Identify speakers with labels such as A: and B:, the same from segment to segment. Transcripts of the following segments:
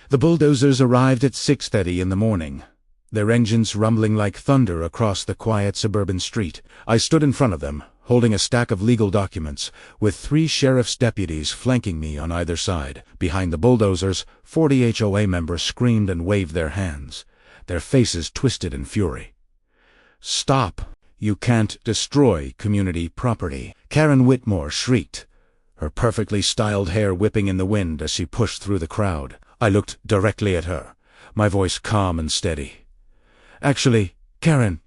A: The bulldozers arrived at 6:30 in the morning, their engines rumbling like thunder across the quiet suburban street. I stood in front of them, holding a stack of legal documents, with 3 sheriff's deputies flanking me on either side. Behind the bulldozers, 40 HOA members screamed and waved their hands, their faces twisted in fury. "Stop! You can't destroy community property," Karen Whitmore shrieked, her perfectly styled hair whipping in the wind as she pushed through the crowd. I looked directly at her, my voice calm and steady. "Actually, Karen,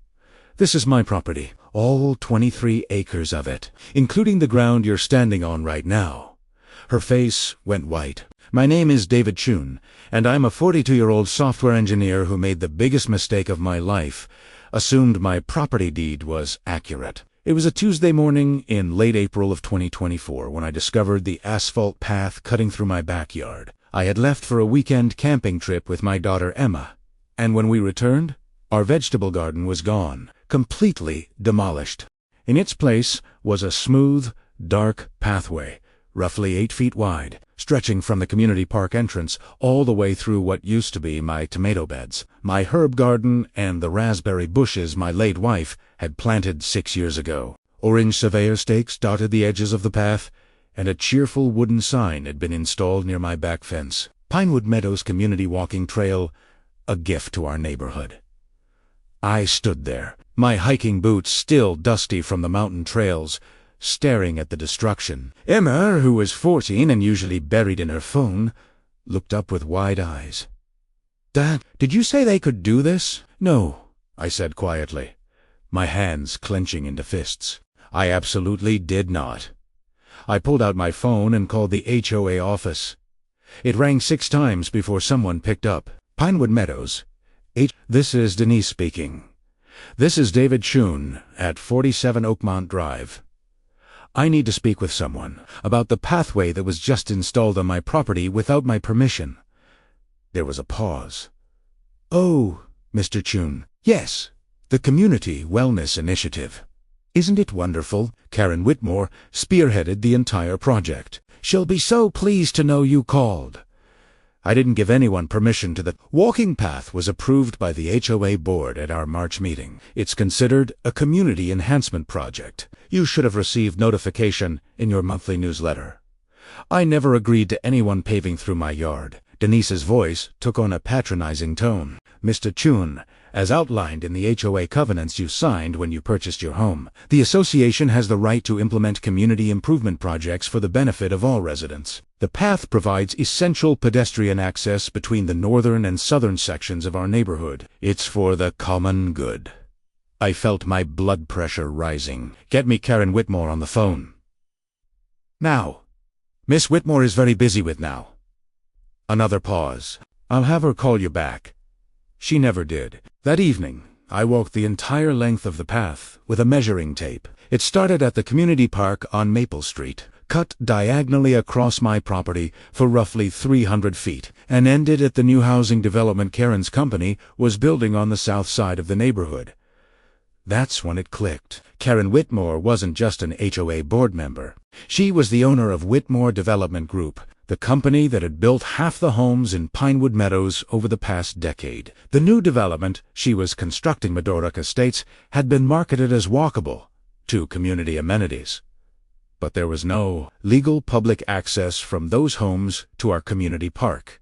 A: this is my property, all 23 acres of it, including the ground you're standing on right now." Her face went white. "My name is David Chun, and I'm a 42-year-old software engineer who made the biggest mistake of my life, assumed my property deed was accurate. It was a Tuesday morning in late April of 2024 when I discovered the asphalt path cutting through my backyard. I had left for a weekend camping trip with my daughter Emma, and when we returned, our vegetable garden was gone, completely demolished. In its place was a smooth, dark pathway, roughly 8 feet wide, stretching from the community park entrance all the way through what used to be my tomato beds, my herb garden, and the raspberry bushes my late wife had planted 6 years ago. Orange surveyor stakes dotted the edges of the path, and a cheerful wooden sign had been installed near my back fence. Pinewood Meadows Community Walking Trail, a gift to our neighborhood. I stood there, my hiking boots still dusty from the mountain trails, staring at the destruction. Emma, who was 14 and usually buried in her phone, looked up with wide eyes. "Dad, did you say they could do this?" "No," I said quietly, my hands clenching into fists. "I absolutely did not." I pulled out my phone and called the HOA office. It rang 6 times before someone picked up. "Pinewood Meadows. This is Denise speaking. This is David Chun at 47 Oakmont Drive. I need to speak with someone about the pathway that was just installed on my property without my permission." There was a pause. "Oh, Mr. Chun. Yes, the Community Wellness Initiative. Isn't it wonderful?" Karen Whitmore spearheaded the entire project. "She'll be so pleased to know you called." I didn't give anyone permission to. The walking path was approved by the HOA board at our March meeting. It's considered a community enhancement project. You should have received notification in your monthly newsletter. I never agreed to anyone paving through my yard. Denise's voice took on a patronizing tone. "Mr. Chun, as outlined in the HOA covenants you signed when you purchased your home, the association has the right to implement community improvement projects for the benefit of all residents. The path provides essential pedestrian access between the northern and southern sections of our neighborhood. It's for the common good." I felt my blood pressure rising. "Get me Karen Whitmore on the phone." "Now." "Miss Whitmore is very busy with now." Another pause. "I'll have her call you back." She never did. That evening, I walked the entire length of the path with a measuring tape. It started at the community park on Maple Street, cut diagonally across my property for roughly 300 feet, and ended at the new housing development Karen's company was building on the south side of the neighborhood. That's when it clicked. Karen Whitmore wasn't just an HOA board member. She was the owner of Whitmore Development Group, the company that had built half the homes in Pinewood Meadows over the past decade. The new development she was constructing, Medoric Estates, had been marketed as walkable to community amenities. But there was no legal public access from those homes to our community park.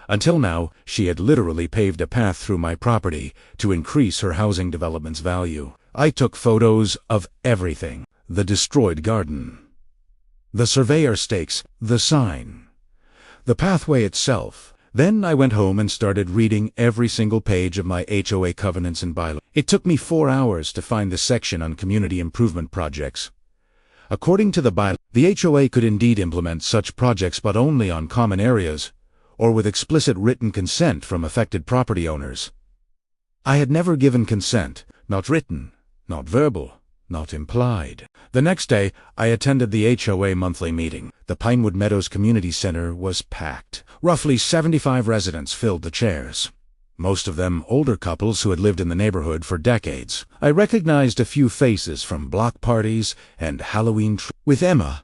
A: Until now, she had literally paved a path through my property to increase her housing development's value. I took photos of everything: the destroyed garden, the surveyor stakes, the sign, the pathway itself. Then I went home and started reading every single page of my HOA covenants and bylaws. It took me 4 hours to find the section on community improvement projects. According to the bylaw, the HOA could indeed implement such projects, but only on common areas, or with explicit written consent from affected property owners. I had never given consent, not written, not verbal, not implied. The next day, I attended the HOA monthly meeting. The Pinewood Meadows Community Center was packed. Roughly 75 residents filled the chairs, most of them older couples who had lived in the neighborhood for decades. I recognized a few faces from block parties and Halloween with Emma.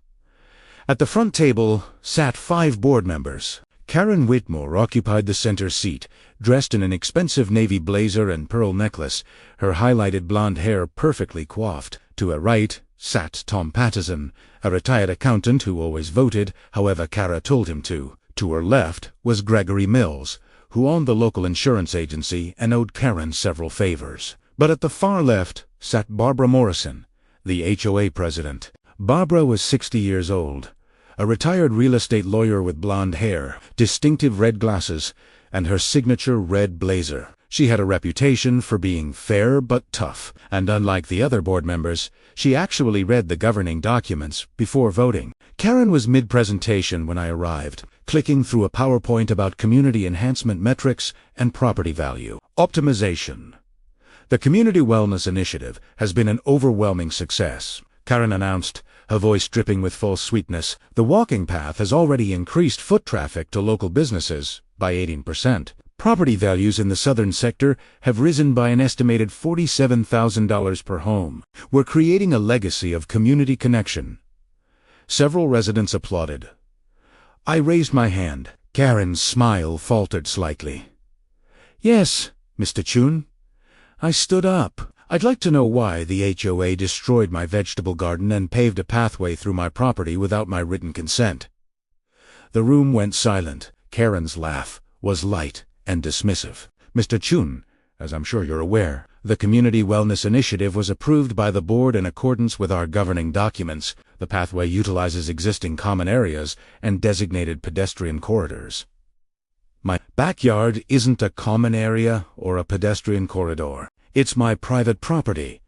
A: At the front table sat 5 board members: Karen Whitmore occupied the center seat, dressed in an expensive navy blazer and pearl necklace, her highlighted blonde hair perfectly coiffed. To her right sat Tom Pattison, a retired accountant who always voted however Kara told him to. To her left was Gregory Mills, who owned the local insurance agency and owed Karen several favors. But at the far left sat Barbara Morrison, the HOA president. Barbara was 60 years old, a retired real estate lawyer with blonde hair, distinctive red glasses, and her signature red blazer. She had a reputation for being fair but tough, and unlike the other board members, she actually read the governing documents before voting. Karen was mid-presentation when I arrived, clicking through a PowerPoint about community enhancement metrics and property value optimization. The Community Wellness Initiative has been an overwhelming success, Karen announced, her voice dripping with false sweetness. The walking path has already increased foot traffic to local businesses by 18%. Property values in the southern sector have risen by an estimated $47,000 per home. We're creating a legacy of community connection. Several residents applauded. I raised my hand. Karen's smile faltered slightly. Yes, Mr. Chun. I stood up. I'd like to know why the HOA destroyed my vegetable garden and paved a pathway through my property without my written consent. The room went silent. Karen's laugh was light and dismissive. Mr. Chun, as I'm sure you're aware, the Community Wellness Initiative was approved by the board in accordance with our governing documents. The pathway utilizes existing common areas and designated pedestrian corridors. My backyard isn't a common area or a pedestrian corridor. It's my private property.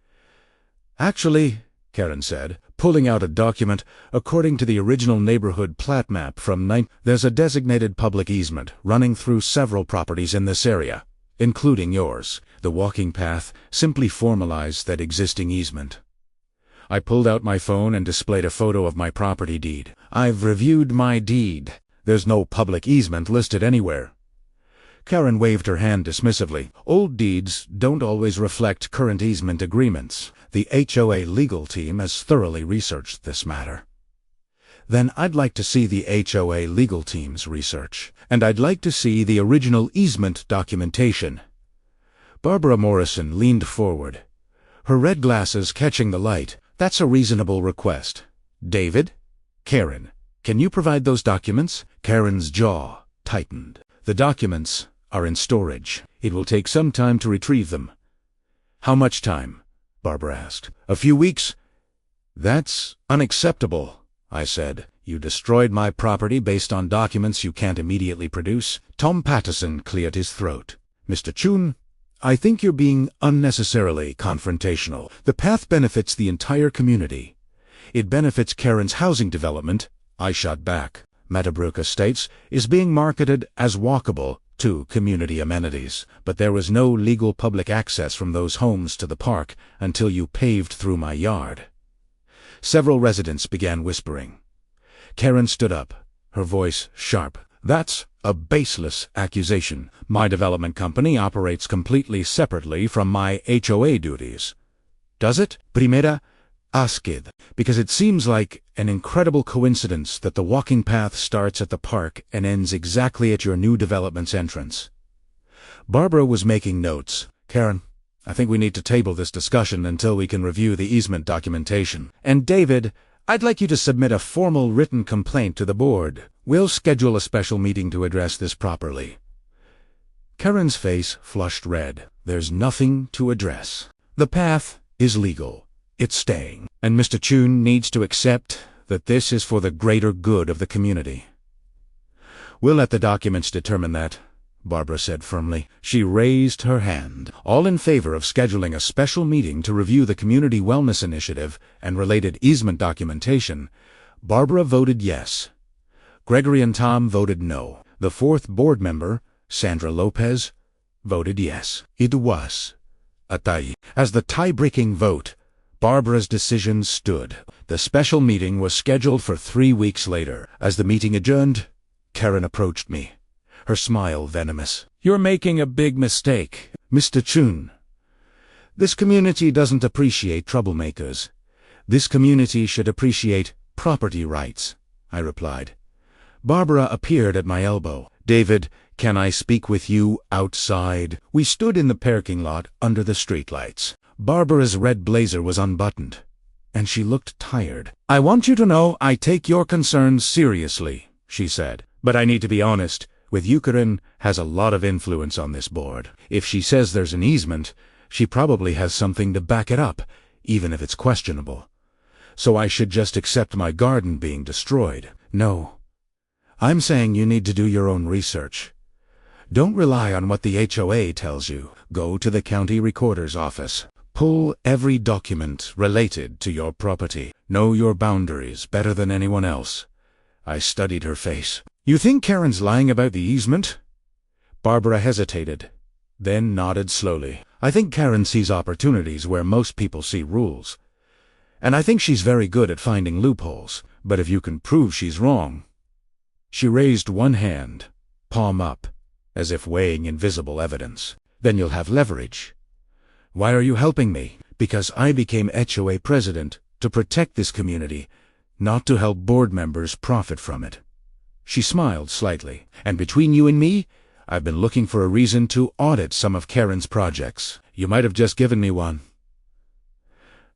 A: Actually, Karen said, pulling out a document, according to the original neighborhood plat map from there's a designated public easement running through several properties in this area, including yours. The walking path simply formalized that existing easement. I pulled out my phone and displayed a photo of my property deed. I've reviewed my deed. There's no public easement listed anywhere. Karen waved her hand dismissively. Old deeds don't always reflect current easement agreements. The HOA legal team has thoroughly researched this matter. Then I'd like to see the HOA legal team's research, and I'd like to see the original easement documentation. Barbara Morrison leaned forward, her red glasses catching the light. That's a reasonable request. David? Karen, can you provide those documents? Karen's jaw tightened. The documents are in storage. It will take some time to retrieve them. How much time? Barbara asked. A few weeks? That's unacceptable, I said. You destroyed my property based on documents you can't immediately produce. Tom Pattison cleared his throat. Mr. Chun, I think you're being unnecessarily confrontational. The path benefits the entire community. It benefits Karen's housing development. I shot back. Meadowbrook Estates is being marketed as walkable to community amenities, but there was no legal public access from those homes to the park until you paved through my yard. Several residents began whispering. Karen stood up, her voice sharp. That's a baseless accusation. My development company operates completely separately from my HOA duties. Does it? Primera Askid, because it seems like an incredible coincidence that the walking path starts at the park and ends exactly at your new development's entrance. Barbara was making notes. Karen, I think we need to table this discussion until we can review the easement documentation. And David, I'd like you to submit a formal written complaint to the board. We'll schedule a special meeting to address this properly. Karen's face flushed red. There's nothing to address. The path is legal. It's staying, and Mr. Chun needs to accept that this is for the greater good of the community. We'll let the documents determine that, Barbara said firmly. She raised her hand. All in favor of scheduling a special meeting to review the Community Wellness Initiative and related easement documentation. Barbara voted yes. Gregory and Tom voted no. The fourth board member, Sandra Lopez, voted yes. It was a tie. As the tie-breaking vote, Barbara's decision stood. The special meeting was scheduled for 3 weeks later. As the meeting adjourned, Karen approached me, her smile venomous. You're making a big mistake, Mr. Chun. This community doesn't appreciate troublemakers. This community should appreciate property rights, I replied. Barbara appeared at my elbow. "David, can I speak with you outside?" We stood in the parking lot under the streetlights. Barbara's red blazer was unbuttoned, and she looked tired. "I want you to know I take your concerns seriously," she said. "But I need to be honest. With Eucharin has a lot of influence on this board. If she says there's an easement, she probably has something to back it up, even if it's questionable. So I should just accept my garden being destroyed." "No. I'm saying you need to do your own research. Don't rely on what the HOA tells you. Go to the county recorder's office. Pull every document related to your property. Know your boundaries better than anyone else." I studied her face. "You think Karen's lying about the easement?" Barbara hesitated, then nodded slowly. "I think Karen sees opportunities where most people see rules. And I think she's very good at finding loopholes. But if you can prove she's wrong—" She raised one hand, palm up, as if weighing invisible evidence. "Then you'll have leverage." "Why are you helping me?" "Because I became HOA president to protect this community, not to help board members profit from it." She smiled slightly. "And between you and me, I've been looking for a reason to audit some of Karen's projects. You might have just given me one."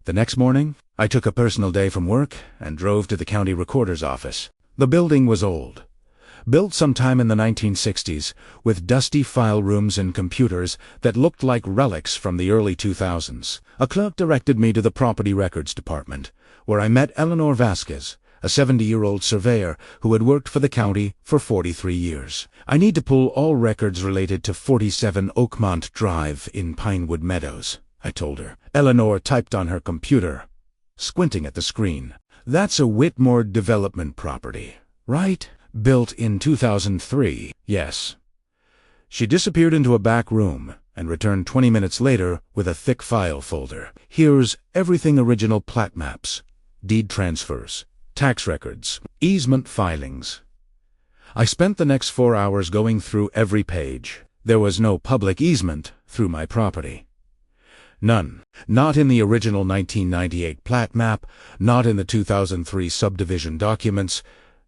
A: The next morning, I took a personal day from work and drove to the county recorder's office. The building was old, built sometime in the 1960s, with dusty file rooms and computers that looked like relics from the early 2000s. A clerk directed me to the property records department, where I met Eleanor Vasquez, a 70-year-old surveyor who had worked for the county for 43 years. "I need to pull all records related to 47 Oakmont Drive in Pinewood Meadows," I told her. Eleanor typed on her computer, squinting at the screen. "That's a Whitmore development property, right? Built in 2003. "Yes." She disappeared into a back room and returned 20 minutes later with a thick file folder. "Here's everything: original plat maps, deed transfers, tax records, easement filings." I spent the next 4 hours going through every page. There was no public easement through my property. None. Not in the original 1998 plat map, not in the 2003 subdivision documents,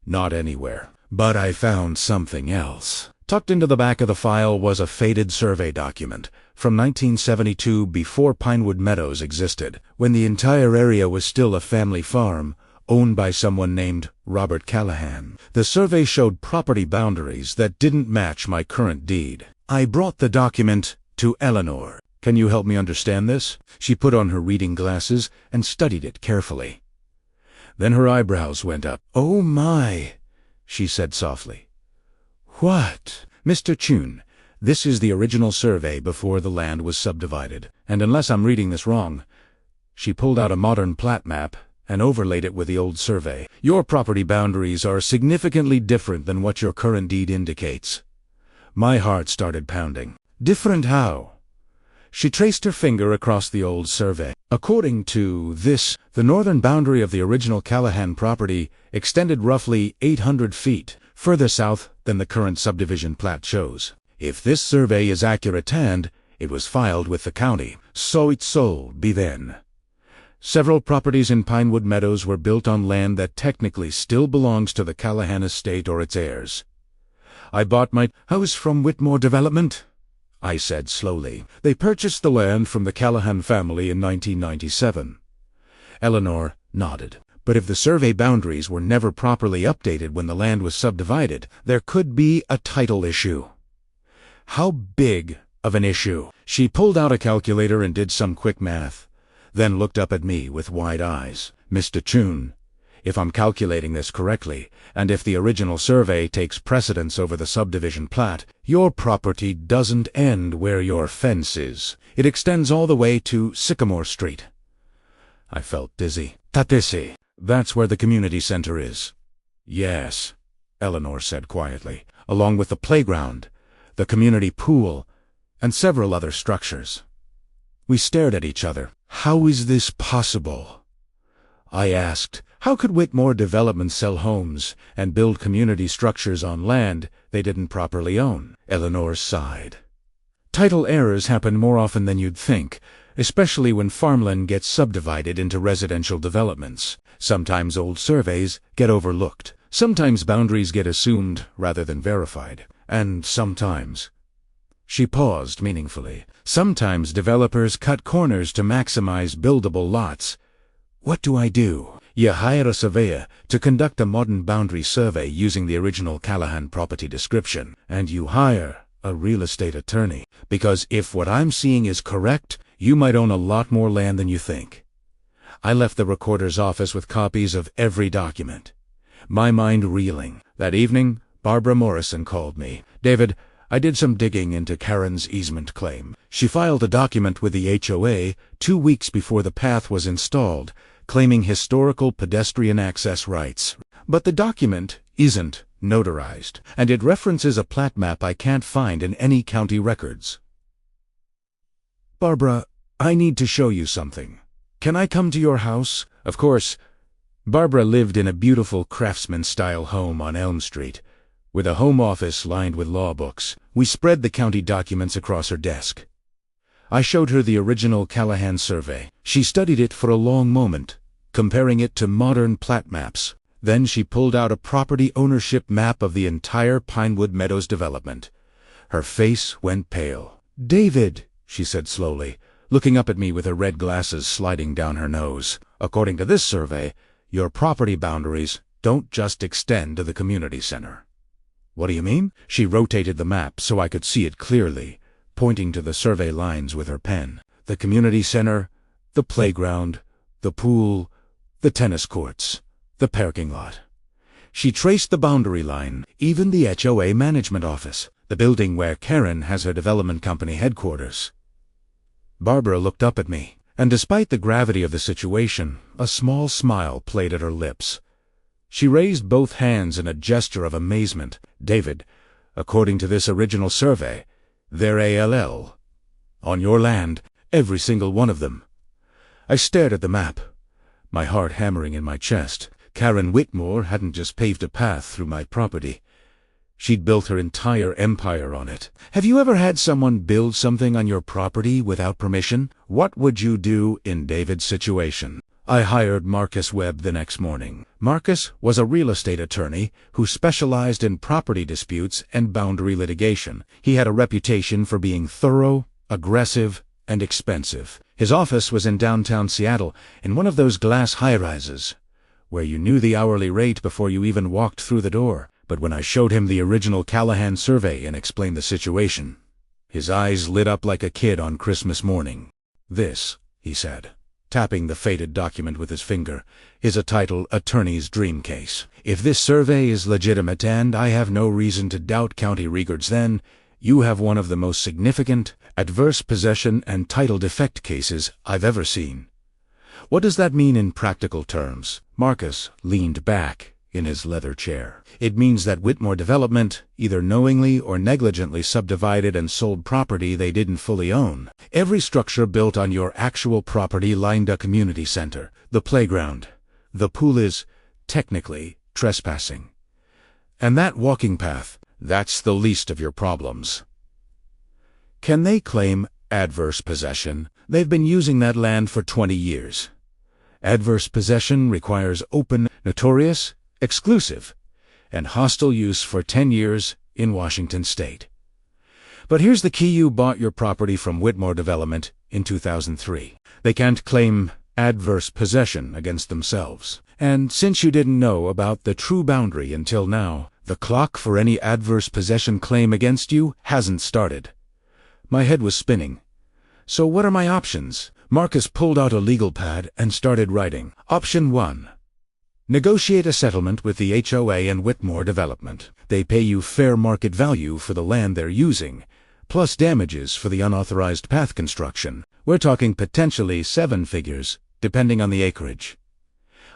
A: not anywhere. But I found something else. Tucked into the back of the file was a faded survey document from 1972, before Pinewood Meadows existed, when the entire area was still a family farm owned by someone named Robert Callahan. The survey showed property boundaries that didn't match my current deed. I brought the document to Eleanor. "Can you help me understand this?" She put on her reading glasses and studied it carefully. Then her eyebrows went up. "Oh my," she said softly. "What?" "Mr. Chun, this is the original survey before the land was subdivided. And unless I'm reading this wrong," she pulled out a modern plat map and overlaid it with the old survey, "your property boundaries are significantly different than what your current deed indicates." My heart started pounding. "Different how?" She traced her finger across the old survey. "According to this, the northern boundary of the original Callahan property extended roughly 800 feet further south than the current subdivision plat shows. If this survey is accurate and it was filed with the county, so it sold be then. Several properties in Pinewood Meadows were built on land that technically still belongs to the Callahan estate or its heirs. I bought my house from Whitmore Development," I said slowly. "They purchased the land from the Callahan family in 1997. Eleanor nodded. "But if the survey boundaries were never properly updated when the land was subdivided, there could be a title issue." "How big of an issue?" She pulled out a calculator and did some quick math, then looked up at me with wide eyes. "Mr. Chun, if I'm calculating this correctly, and if the original survey takes precedence over the subdivision plat, your property doesn't end where your fence is. It extends all the way to Sycamore Street." I felt dizzy. "Tatisi, that's where the community center is." "Yes," Eleanor said quietly, "along with the playground, the community pool, and several other structures." We stared at each other. "How is this possible?" I asked. "How could Whitmore Development sell homes and build community structures on land they didn't properly own?" Eleanor sighed. "Title errors happen more often than you'd think, especially when farmland gets subdivided into residential developments. Sometimes old surveys get overlooked. Sometimes boundaries get assumed rather than verified. And sometimes. She paused meaningfully. Sometimes developers cut corners to maximize buildable lots. What do? You hire a surveyor to conduct a modern boundary survey using the original Callahan property description, and you hire a real estate attorney, because if what I'm seeing is correct, you might own a lot more land than you think. I left the recorder's office with copies of every document, my mind reeling. That evening, Barbara Morrison called me. "David, I did some digging into Karen's easement claim. She filed a document with the HOA 2 weeks before the path was installed, claiming historical pedestrian access rights. But the document isn't notarized, and it references a plat map I can't find in any county records." "Barbara, I need to show you something. Can I come to your house?" Of course. Barbara lived in a beautiful craftsman-style home on Elm Street, with a home office lined with law books. We spread the county documents across her desk. I showed her the original Callahan survey. She studied it for a long moment, comparing it to modern plat maps. Then she pulled out a property ownership map of the entire Pinewood Meadows development. Her face went pale. "David," she said slowly, looking up at me with her red glasses sliding down her nose, "according to this survey, your property boundaries don't just extend to the community center." "What do you mean?" She rotated the map so I could see it clearly, pointing to the survey lines with her pen. "The community center, the playground, the pool, the tennis courts, the parking lot." She traced the boundary line, even the HOA management office, the building where Karen has her development company headquarters. Barbara looked up at me, and despite the gravity of the situation, a small smile played at her lips. She raised both hands in a gesture of amazement. "David, according to this original survey, they're ALL. On your land, every single one of them." I stared at the map, my heart hammering in my chest. Karen Whitmore hadn't just paved a path through my property. She'd built her entire empire on it. Have you ever had someone build something on your property without permission? What would you do in David's situation? I hired Marcus Webb the next morning. Marcus was a real estate attorney who specialized in property disputes and boundary litigation. He had a reputation for being thorough, aggressive, and expensive. His office was in downtown Seattle, in one of those glass high-rises, where you knew the hourly rate before you even walked through the door. But when I showed him the original Callahan survey and explained the situation, his eyes lit up like a kid on Christmas morning. "This," he said, tapping the faded document with his finger, "is a titled attorney's dream case. If this survey is legitimate, and I have no reason to doubt county records, then you have one of the most significant adverse possession and title defect cases I've ever seen." "What does that mean in practical terms?" Marcus leaned back in his leather chair. "It means that Whitmore Development either knowingly or negligently subdivided and sold property they didn't fully own. Every structure built on your actual property lined a community center, the playground. The pool is, technically, trespassing. And that walking path, that's the least of your problems." "Can they claim adverse possession? They've been using that land for 20 years. Adverse possession requires open, notorious, exclusive, and hostile use for 10 years in Washington state. But here's the key: you bought your property from Whitmore Development in 2003. They can't claim adverse possession against themselves. And since you didn't know about the true boundary until now, the clock for any adverse possession claim against you hasn't started." My head was spinning. "So what are my options?" Marcus pulled out a legal pad and started writing. "Option 1. Negotiate a settlement with the HOA and Whitmore Development. They pay you fair market value for the land they're using, plus damages for the unauthorized path construction. We're talking potentially 7 figures, depending on the acreage.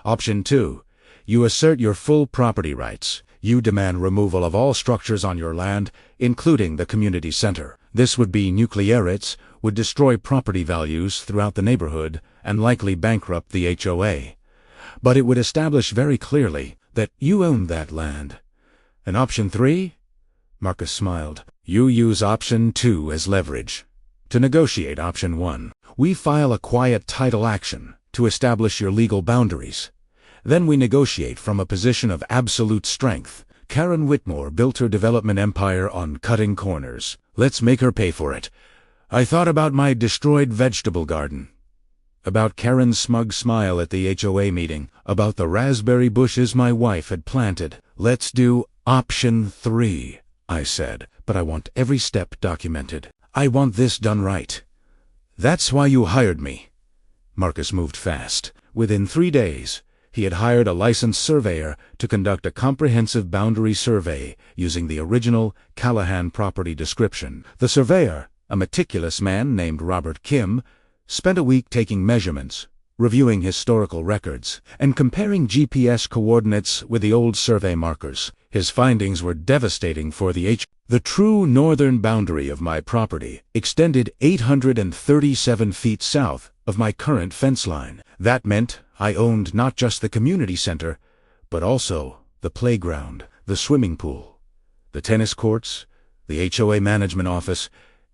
A: Option 2. You assert your full property rights. You demand removal of all structures on your land, including the community center. This would be nuclearitz, would destroy property values throughout the neighborhood, and likely bankrupt the HOA. But it would establish very clearly that you own that land. And option 3? Marcus smiled. You use option 2 as leverage to negotiate option 1. We file a quiet title action to establish your legal boundaries. Then we negotiate from a position of absolute strength, Karen Whitmore built her development empire on cutting corners. Let's make her pay for it. I thought about my destroyed vegetable garden, about Karen's smug smile at the HOA meeting, about the raspberry bushes my wife had planted. Let's do option 3, I said, but I want every step documented. I want this done right. That's why you hired me. Marcus moved fast. Within 3 days, he had hired a licensed surveyor to conduct a comprehensive boundary survey using the original Callahan property description. The surveyor, a meticulous man named Robert Kim, spent a week taking measurements, reviewing historical records, and comparing GPS coordinates with the old survey markers. His findings were devastating for the true northern boundary of my property extended 837 feet south of my current fence line. That meant I owned not just the community center, but also the playground, the swimming pool, the tennis courts, the HOA management office,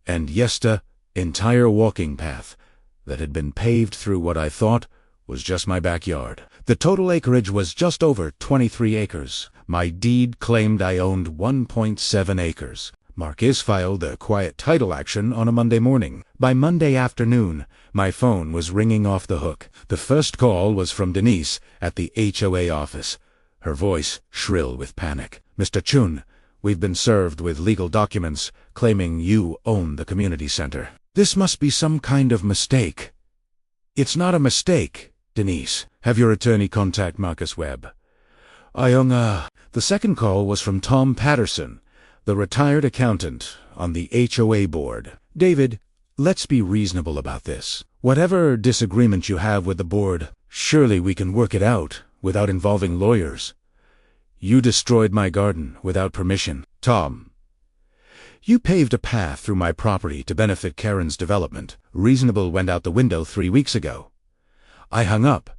A: and the entire walking path that had been paved through what I thought was just my backyard. The total acreage was just over 23 acres. My deed claimed I owned 1.7 acres. Marcus filed a quiet title action on a Monday morning. By Monday afternoon, my phone was ringing off the hook. The first call was from Denise at the HOA office, her voice shrill with panic. Mr. Chun, we've been served with legal documents claiming you own the community center. This must be some kind of mistake. It's not a mistake, Denise. Have your attorney contact Marcus Webb. The second call was from Tom Patterson, the retired accountant on the HOA board. David, let's be reasonable about this. Whatever disagreement you have with the board, surely we can work it out without involving lawyers. You destroyed my garden without permission. Tom, you paved a path through my property to benefit Karen's development. Reasonable went out the window 3 weeks ago. I hung up.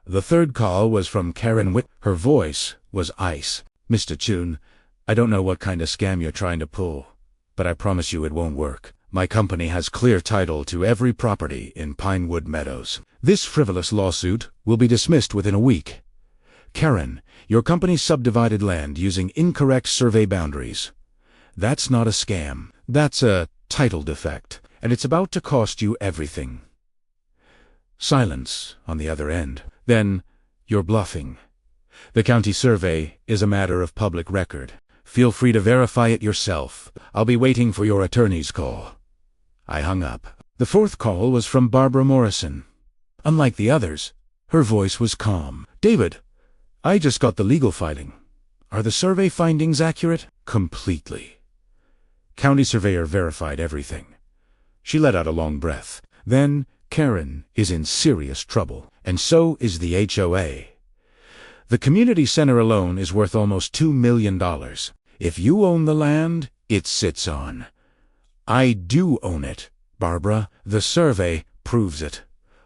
A: The third call was from Karen Whit. Her voice was ice. Mr. Chun, I don't know what kind of scam you're trying to pull, but I promise you it won't work. My company has clear title to every property in Pinewood Meadows. This frivolous lawsuit will be dismissed within a week. Karen, your company subdivided land using incorrect survey boundaries. That's not a scam. That's a title defect, and it's about to cost you everything. Silence on the other end. Then, you're bluffing. The county survey is a matter of public record. Feel free to verify it yourself. I'll be waiting for your attorney's call. I hung up. The fourth call was from Barbara Morrison. Unlike the others, her voice was calm. David, I just got the legal filing. Are the survey findings accurate? Completely. County surveyor verified everything. She let out a long breath. Then, Karen is in serious trouble, and so is the HOA. The community center alone is worth almost $2 million. If you own the land, it sits on. I do own it, Barbara. The survey proves it.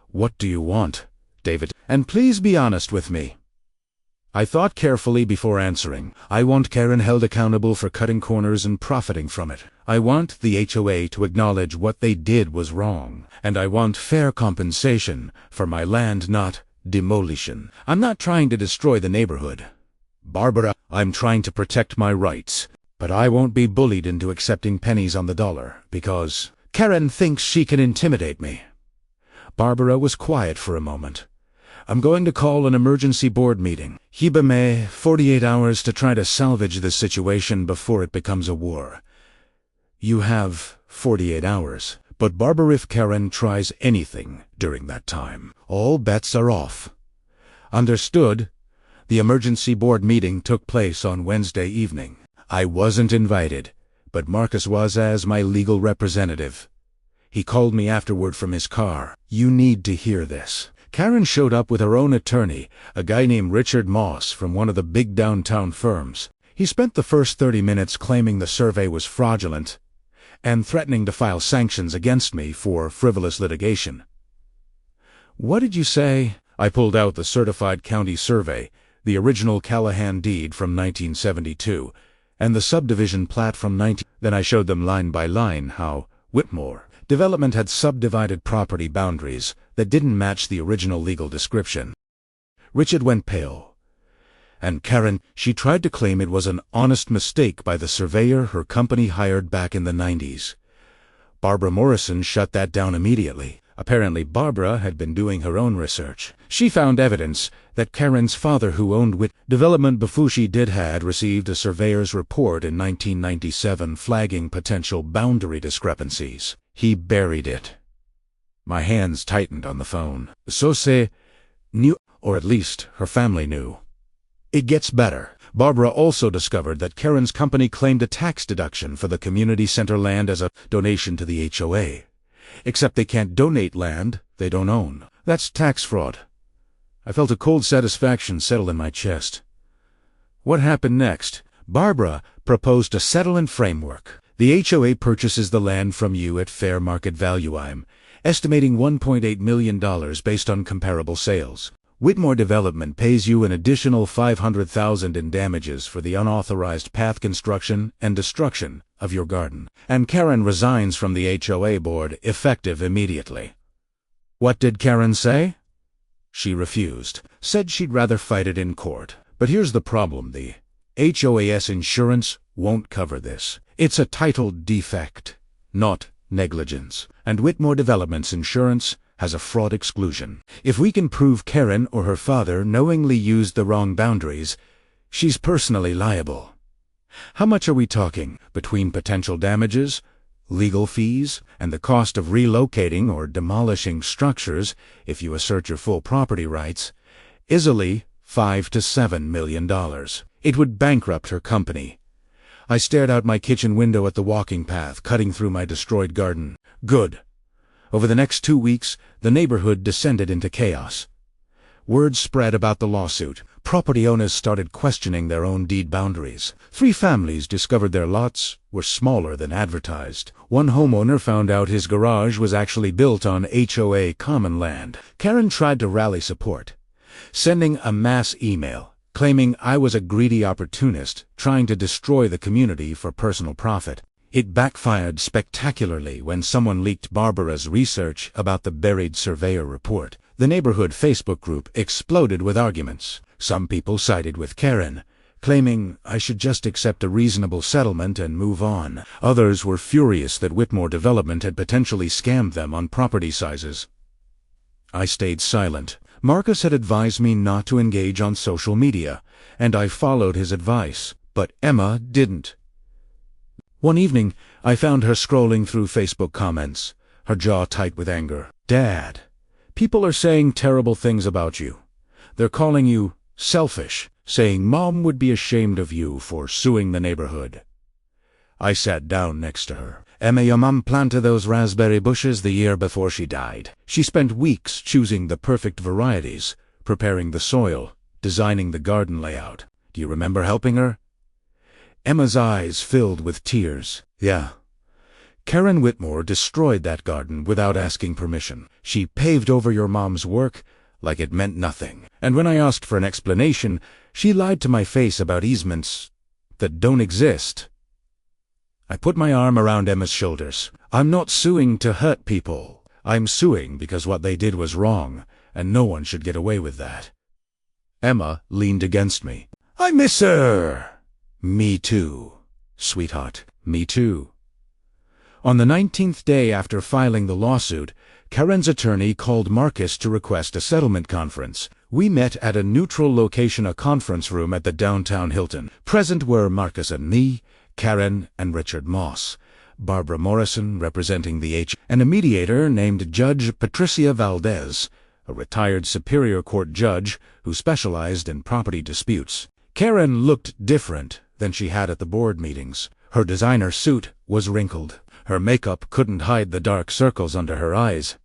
A: What do you want, David? And please be honest with me. I thought carefully before answering. I want Karen held accountable for cutting corners and profiting from it. I want the HOA to acknowledge what they did was wrong. And I want fair compensation for my land, not demolition. I'm not trying to destroy the neighborhood. Barbara, I'm trying to protect my rights. But I won't be bullied into accepting pennies on the dollar, because Karen thinks she can intimidate me. Barbara was quiet for a moment. I'm going to call an emergency board meeting. Give me 48 hours to try to salvage this situation before it becomes a war. You have 48 hours. But Barbara, if Karen tries anything during that time, all bets are off. Understood? The emergency board meeting took place on Wednesday evening. I wasn't invited, but Marcus was as my legal representative. He called me afterward from his car. You need to hear this. Karen showed up with her own attorney, a guy named Richard Moss from one of the big downtown firms. He spent the first 30 minutes claiming the survey was fraudulent and threatening to file sanctions against me for frivolous litigation. What did you say? I pulled out the certified county survey, the original Callahan deed from 1972, and the subdivision plat from 19... Then I showed them line by line how Whitmore development had subdivided property boundaries that didn't match the original legal description. Richard went pale. And Karen, she tried to claim it was an honest mistake by the surveyor her company hired back in the 90s. Barbara Morrison shut that down immediately. Apparently Barbara had been doing her own research. She found evidence that Karen's father, who owned Wit Development before she had received a surveyor's report in 1997 flagging potential boundary discrepancies. He buried it. My hands tightened on the phone. So say knew, or at least her family knew. It gets better. Barbara also discovered that Karen's company claimed a tax deduction for the community center land as a donation to the HOA. Except they can't donate land they don't own. That's tax fraud. I felt a cold satisfaction settle in my chest. What happened next? Barbara proposed a settlement framework. The HOA purchases the land from you at fair market value. I'm estimating $1.8 million based on comparable sales. Whitmore Development pays you an additional $500,000 in damages for the unauthorized path construction and destruction of your garden. And Karen resigns from the HOA board effective immediately. What did Karen say? She refused. Said she'd rather fight it in court. But here's the problem. The HOA's insurance won't cover this. It's a title defect, not negligence. And Whitmore Development's insurance has a fraud exclusion. If we can prove Karen or her father knowingly used the wrong boundaries, she's personally liable. How much are we talking between potential damages, legal fees, and the cost of relocating or demolishing structures if you assert your full property rights? Easily $5 to $7 million. It would bankrupt her company. I stared out my kitchen window at the walking path cutting through my destroyed garden. Good. Over the next 2 weeks, the neighborhood descended into chaos. Word spread about the lawsuit. Property owners started questioning their own deed boundaries. 3 families discovered their lots were smaller than advertised. One homeowner found out his garage was actually built on HOA common land. Karen tried to rally support, sending a mass email claiming I was a greedy opportunist trying to destroy the community for personal profit. It backfired spectacularly when someone leaked Barbara's research about the buried surveyor report. The neighborhood Facebook group exploded with arguments. Some people sided with Karen, claiming I should just accept a reasonable settlement and move on. Others were furious that Whitmore Development had potentially scammed them on property sizes. I stayed silent. Marcus had advised me not to engage on social media, and I followed his advice, but Emma didn't. One evening, I found her scrolling through Facebook comments, her jaw tight with anger. Dad, people are saying terrible things about you. They're calling you selfish, saying Mom would be ashamed of you for suing the neighborhood. I sat down next to her. Emma, your mom planted those raspberry bushes the year before she died. She spent weeks choosing the perfect varieties, preparing the soil, designing the garden layout. Do you remember helping her? Emma's eyes filled with tears. Yeah. Karen Whitmore destroyed that garden without asking permission. She paved over your mom's work like it meant nothing. And when I asked for an explanation, she lied to my face about easements that don't exist. I put my arm around Emma's shoulders. I'm not suing to hurt people. I'm suing because what they did was wrong, and no one should get away with that. Emma leaned against me. I miss her. Me too, sweetheart. Me too. On the 19th day after filing the lawsuit, Karen's attorney called Marcus to request a settlement conference. We met at a neutral location, a conference room at the downtown Hilton. Present were Marcus and me, Karen and Richard Moss, Barbara Morrison representing the and a mediator named Judge Patricia Valdez, a retired Superior Court judge who specialized in property disputes. Karen looked different than she had at the board meetings. Her designer suit was wrinkled. Her makeup couldn't hide the dark circles under her eyes.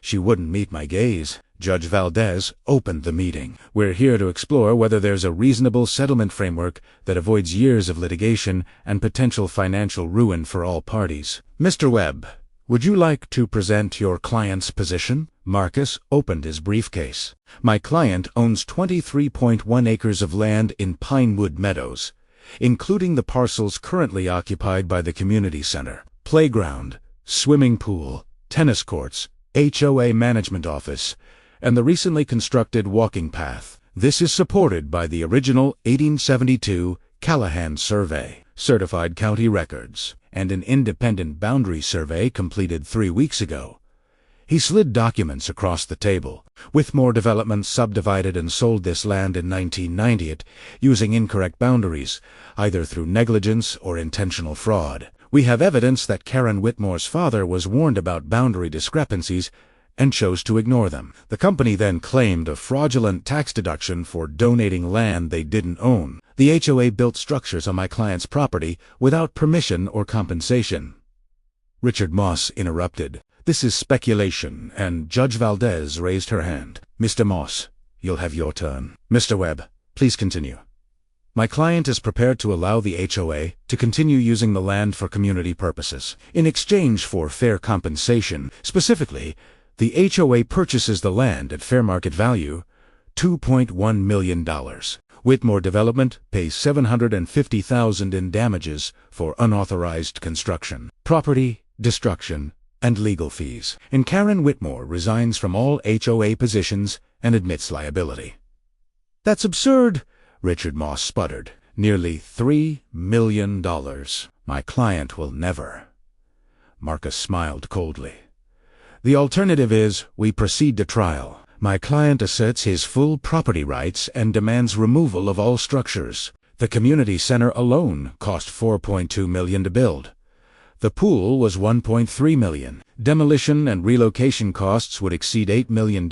A: She wouldn't meet my gaze. Judge Valdez opened the meeting. We're here to explore whether there's a reasonable settlement framework that avoids years of litigation and potential financial ruin for all parties. Mr. Webb, would you like to present your client's position? Marcus opened his briefcase. My client owns 23.1 acres of land in Pinewood Meadows, including the parcels currently occupied by the community center, playground, swimming pool, tennis courts, HOA management office, and the recently constructed walking path. This is supported by the original 1872 Callahan survey, certified county records, and an independent boundary survey completed 3 weeks ago. He slid documents across the table. Whitmore Development subdivided and sold this land in 1990 using incorrect boundaries, either through negligence or intentional fraud. We have evidence that Karen Whitmore's father was warned about boundary discrepancies and chose to ignore them. The company then claimed a fraudulent tax deduction for donating land they didn't own. The HOA built structures on my client's property without permission or compensation. Richard Moss interrupted. This is speculation, and Judge Valdez raised her hand. Mr. Moss, you'll have your turn. Mr. Webb, please continue. My client is prepared to allow the HOA to continue using the land for community purposes. In exchange for fair compensation, specifically, the HOA purchases the land at fair market value, $2.1 million. Whitmore Development pays $750,000 in damages for unauthorized construction, property destruction, and legal fees. And Karen Whitmore resigns from all HOA positions and admits liability. That's absurd, Richard Moss sputtered. Nearly $3 million. My client will never. Marcus smiled coldly. The alternative is we proceed to trial. My client asserts his full property rights and demands removal of all structures. The community center alone cost $4.2 million to build. The pool was $1.3 million. Demolition and relocation costs would exceed $8 million,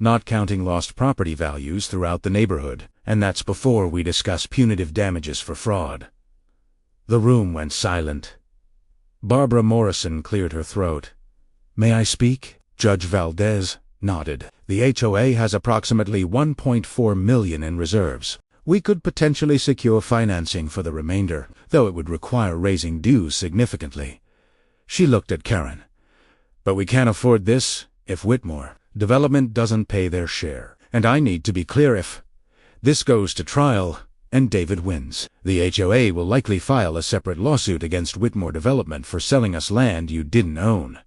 A: not counting lost property values throughout the neighborhood. And that's before we discuss punitive damages for fraud. The room went silent. Barbara Morrison cleared her throat. May I speak? Judge Valdez nodded. The HOA has approximately $1.4 million in reserves. We could potentially secure financing for the remainder, though it would require raising dues significantly. She looked at Karen. But we can't afford this if Whitmore Development doesn't pay their share. And I need to be clear, if this goes to trial and David wins, the HOA will likely file a separate lawsuit against Whitmore Development for selling us land you didn't own.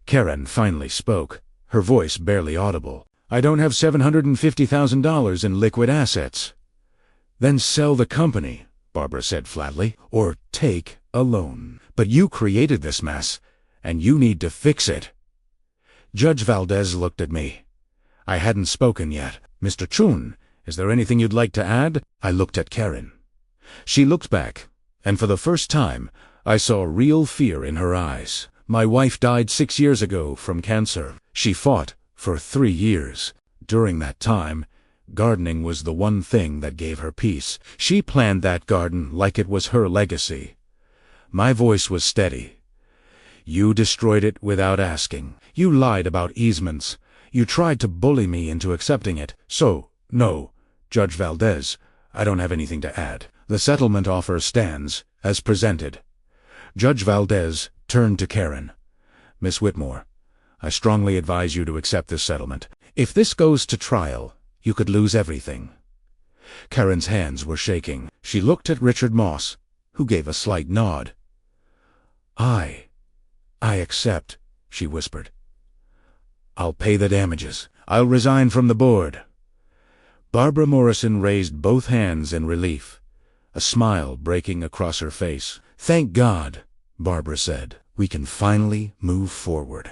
A: Karen finally spoke, her voice barely audible. I don't have $750,000 in liquid assets. Then sell the company, Barbara said flatly, or take a loan. But you created this mess, and you need to fix it. Judge Valdez looked at me. I hadn't spoken yet. Mr. Chun, is there anything you'd like to add? I looked at Karen. She looked back, and for the first time, I saw real fear in her eyes. My wife died 6 years ago from cancer. She fought for 3 years. During that time, gardening was the one thing that gave her peace. She planned that garden like it was her legacy. My voice was steady. You destroyed it without asking. You lied about easements. You tried to bully me into accepting it. So, no, Judge Valdez, I don't have anything to add. The settlement offer stands, as presented. Judge Valdez turned to Karen. Miss Whitmore, I strongly advise you to accept this settlement. If this goes to trial, you could lose everything. Karen's hands were shaking. She looked at Richard Moss, who gave a slight nod. I accept, she whispered. I'll pay the damages. I'll resign from the board. Barbara Morrison raised both hands in relief, a smile breaking across her face. Thank God, Barbara said. We can finally move forward.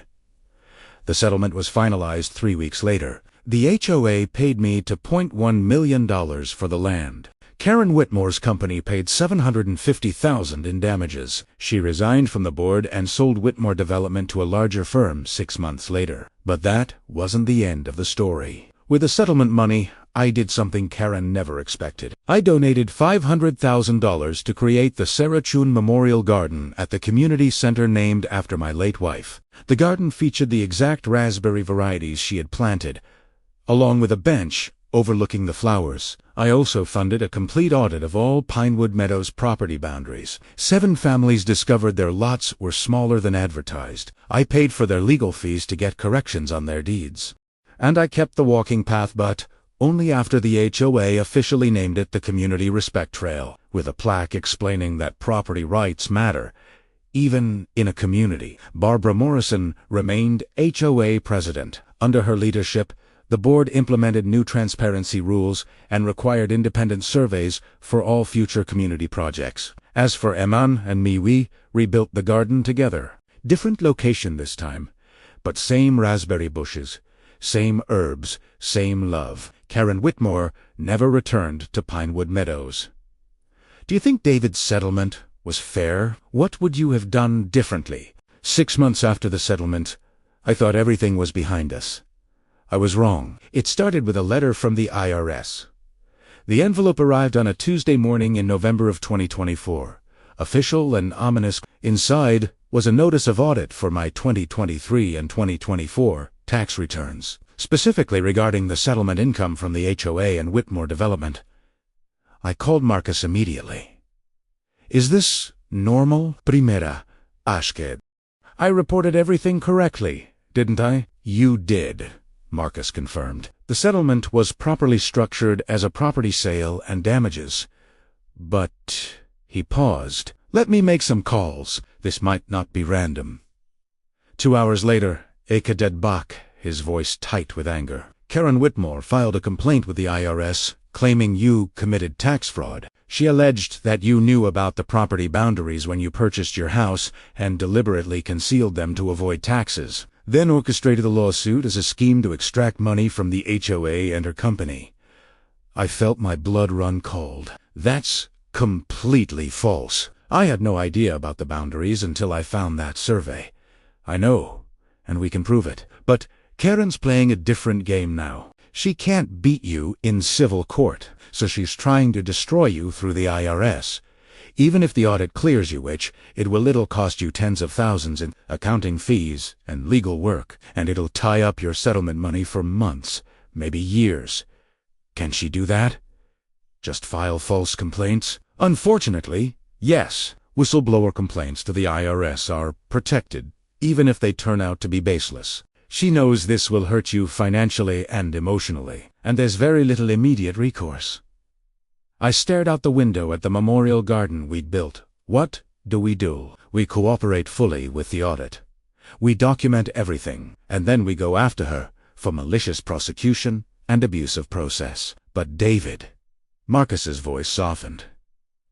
A: The settlement was finalized 3 weeks later. The HOA paid me $2.1 million for the land. Karen Whitmore's company paid $750,000 in damages. She resigned from the board and sold Whitmore Development to a larger firm 6 months later. But that wasn't the end of the story. With the settlement money, I did something Karen never expected. I donated $500,000 to create the Sarah Chun Memorial Garden at the community center named after my late wife. The garden featured the exact raspberry varieties she had planted, along with a bench overlooking the flowers. I also funded a complete audit of all Pinewood Meadows property boundaries. 7 families discovered their lots were smaller than advertised. I paid for their legal fees to get corrections on their deeds. And I kept the walking path, but only after the HOA officially named it the Community Respect Trail, with a plaque explaining that property rights matter, even in a community. Barbara Morrison remained HOA president. Under her leadership, The board implemented new transparency rules and required independent surveys for all future community projects. As for Eman and me, we rebuilt the garden together. Different location this time, but same raspberry bushes, same herbs, same love. Karen Whitmore never returned to Pinewood Meadows. Do you think David's settlement was fair? What would you have done differently? 6 months after the settlement, I thought everything was behind us. I was wrong. It started with a letter from the IRS. The envelope arrived on a Tuesday morning in November of 2024. Official and ominous. Inside was a notice of audit for my 2023 and 2024 tax returns, specifically regarding the settlement income from the HOA and Whitmore development. I called Marcus immediately. Is this normal? Primera, Ashked. I reported everything correctly, didn't I? You did, Marcus confirmed. The settlement was properly structured as a property sale and damages. But he paused. Let me make some calls. This might not be random. 2 hours later, Ekaded Bach, his voice tight with anger. Karen Whitmore filed a complaint with the IRS, claiming you committed tax fraud. She alleged that you knew about the property boundaries when you purchased your house and deliberately concealed them to avoid taxes, then orchestrated the lawsuit as a scheme to extract money from the HOA and her company. I felt my blood run cold. That's completely false. I had no idea about the boundaries until I found that survey. I know, and we can prove it. But Karen's playing a different game now. She can't beat you in civil court, so she's trying to destroy you through the IRS. Even if the audit clears you, which it'll cost you tens of thousands in accounting fees and legal work, and it'll tie up your settlement money for months, maybe years. Can she do that? Just file false complaints? Unfortunately, yes. Whistleblower complaints to the IRS are protected, even if they turn out to be baseless. She knows this will hurt you financially and emotionally, and there's very little immediate recourse. I stared out the window at the memorial garden we'd built. What do? We cooperate fully with the audit. We document everything, and then we go after her for malicious prosecution and abuse of process. But David, Marcus's voice softened.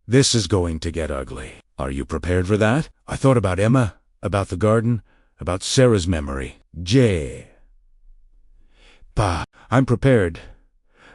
A: This is going to get ugly. Are you prepared for that? I thought about Emma, about the garden, about Sarah's memory. I'm prepared.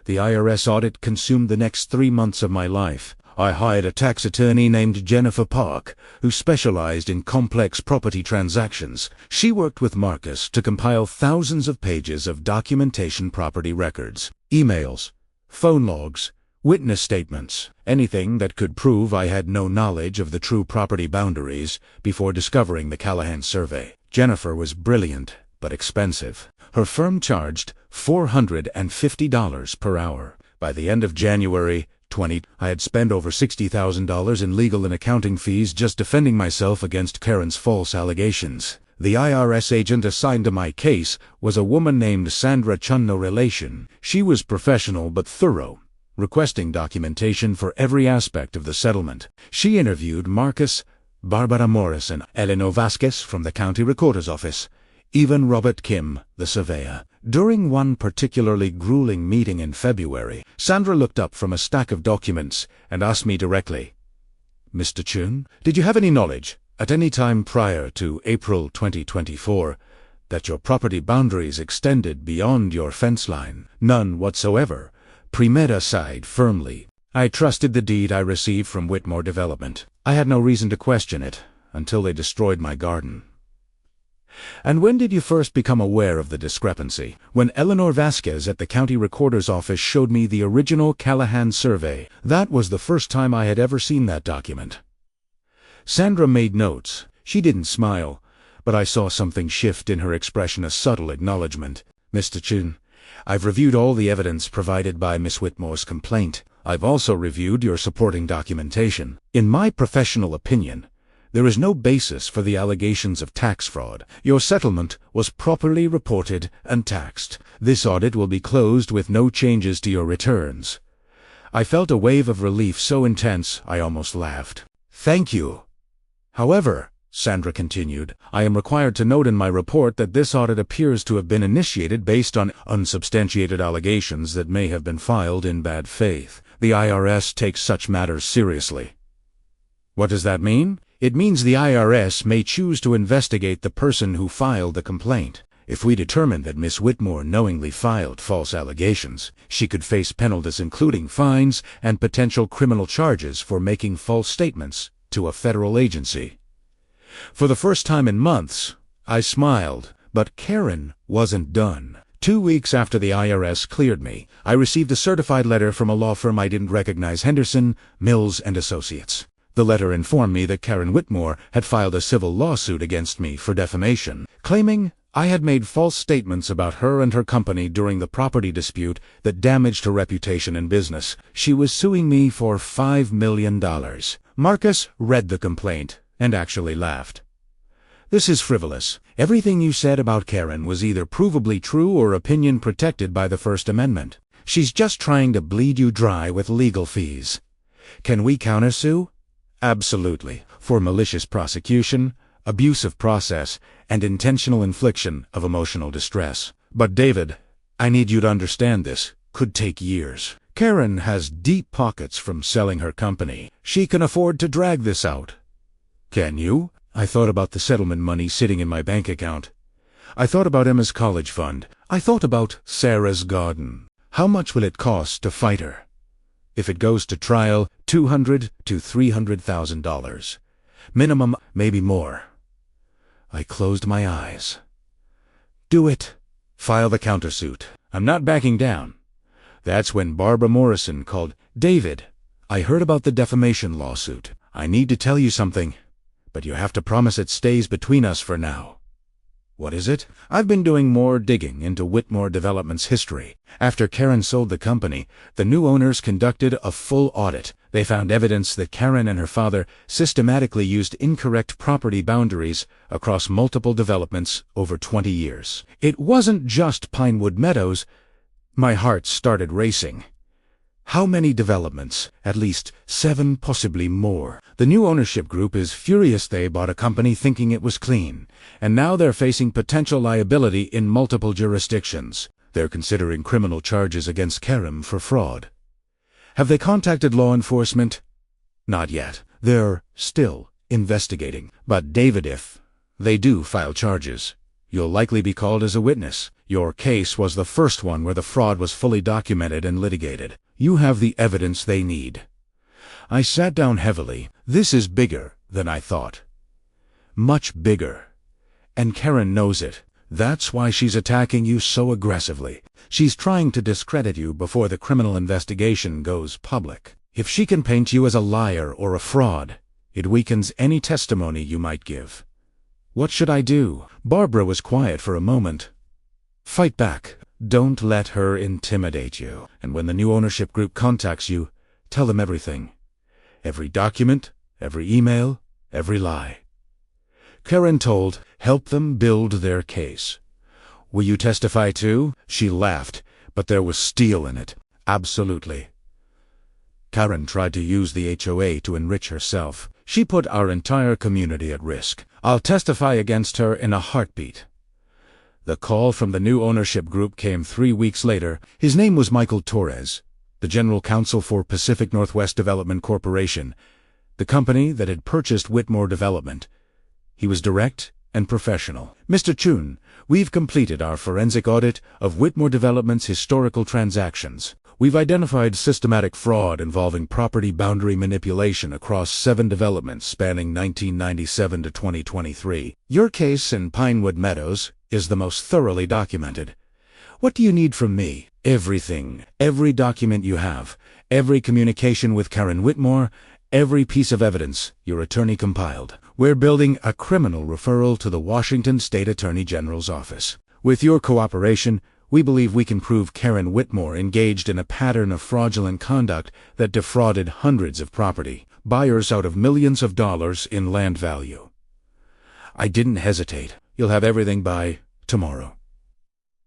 A: The IRS audit consumed the next 3 months of my life. I hired a tax attorney named Jennifer Park, who specialized in complex property transactions. She worked with Marcus to compile thousands of pages of documentation, property records, emails, phone logs, witness statements, anything that could prove I had no knowledge of the true property boundaries before discovering the Callahan survey. Jennifer was brilliant, but expensive. Her firm charged $450 per hour. By the end of January 20, I had spent over $60,000 in legal and accounting fees just defending myself against Karen's false allegations. The IRS agent assigned to my case was a woman named Sandra Chun, no relation. She was professional but thorough, requesting documentation for every aspect of the settlement. She interviewed Marcus, Barbara Morrison, Eleanor Vasquez from the county recorder's office, even Robert Kim, the surveyor. During one particularly grueling meeting in February, Sandra looked up from a stack of documents and asked me directly, "Mr. Chun, did you have any knowledge, at any time prior to April 2024, that your property boundaries extended beyond your fence line?" "None whatsoever," Primera sighed firmly. "I trusted the deed I received from Whitmore Development. I had no reason to question it until they destroyed my garden." "And when did you first become aware of the discrepancy?" "When Eleanor Vasquez at the county recorder's office showed me the original Callahan survey. That was the first time I had ever seen that document." Sandra made notes. She didn't smile, but I saw something shift in her expression, a subtle acknowledgement. "Mr. Chun, I've reviewed all the evidence provided by Miss Whitmore's complaint. I've also reviewed your supporting documentation. In my professional opinion, there is no basis for the allegations of tax fraud. Your settlement was properly reported and taxed. This audit will be closed with no changes to your returns." I felt a wave of relief so intense I almost laughed. "Thank you. However, Sandra continued, "I am required to note in my report that this audit appears to have been initiated based on unsubstantiated allegations that may have been filed in bad faith. The IRS takes such matters seriously." What does that mean? It means the IRS may choose to investigate the person who filed the complaint. If we determine that Miss Whitmore knowingly filed false allegations, she could face penalties including fines and potential criminal charges for making false statements to a federal agency. For the first time in months, I smiled, but Karen wasn't done. 2 weeks after the IRS cleared me, I received a certified letter from a law firm I didn't recognize, Henderson, Mills and Associates. The letter informed me that Karen Whitmore had filed a civil lawsuit against me for defamation, claiming I had made false statements about her and her company during the property dispute that damaged her reputation in business. She was suing me for $5 million. Marcus read the complaint and actually laughed. "This is frivolous. Everything you said about Karen was either provably true or opinion protected by the First Amendment. She's just trying to bleed you dry with legal fees. Can we countersue?" "Absolutely, for malicious prosecution, abuse of process, and intentional infliction of emotional distress. But David, I need you to understand this could take years. Karen has deep pockets from selling her company. She can afford to drag this out." "Can you?" I thought about the settlement money sitting in my bank account. I thought about Emma's college fund. I thought about Sarah's garden. How much will it cost to fight her? If it goes to trial, $200,000 to $300,000. Minimum, maybe more. I closed my eyes. "Do it. File the countersuit. I'm not backing down." That's when Barbara Morrison called. "David, I heard about the defamation lawsuit. I need to tell you something, but you have to promise it stays between us for now." "What is it?" "I've been doing more digging into Whitmore Development's history. After Karen sold the company, the new owners conducted a full audit. They found evidence that Karen and her father systematically used incorrect property boundaries across multiple developments over 20 years. It wasn't just Pinewood Meadows. My heart started racing. How many developments? At least 7, possibly more. The new ownership group is furious. They bought a company thinking it was clean, and now they're facing potential liability in multiple jurisdictions. They're considering criminal charges against Karen for fraud. Have they contacted law enforcement? Not yet. They're still investigating. But David, if they do file charges, you'll likely be called as a witness. Your case was the first one where the fraud was fully documented and litigated. You have the evidence they need. I sat down heavily. This is bigger than I thought. Much bigger. And Karen knows it. That's why she's attacking you so aggressively. She's trying to discredit you before the criminal investigation goes public. If she can paint you as a liar or a fraud, it weakens any testimony you might give. What should I do? Barbara was quiet for a moment. Fight back. Don't let her intimidate you. And when the new ownership group contacts you, tell them everything. Every document, every email, every lie. Karen told, help them build their case. Will you testify too? She laughed, but there was steel in it. Absolutely. Karen tried to use the HOA to enrich herself. She put our entire community at risk. I'll testify against her in a heartbeat. The call from the new ownership group came 3 weeks later. His name was Michael Torres, the general counsel for Pacific Northwest Development Corporation, the company that had purchased Whitmore Development. He was direct and professional. Mr. Chun, we've completed our forensic audit of Whitmore Development's historical transactions. We've identified systematic fraud involving property boundary manipulation across 7 developments spanning 1997 to 2023. Your case in Pinewood Meadows is the most thoroughly documented. What do you need from me? Everything. Every document you have. Every communication with Karen Whitmore. Every piece of evidence your attorney compiled. We're building a criminal referral to the Washington State Attorney General's office. With your cooperation, we believe we can prove Karen Whitmore engaged in a pattern of fraudulent conduct that defrauded hundreds of property buyers out of millions of dollars in land value. I didn't hesitate. You'll have everything by tomorrow.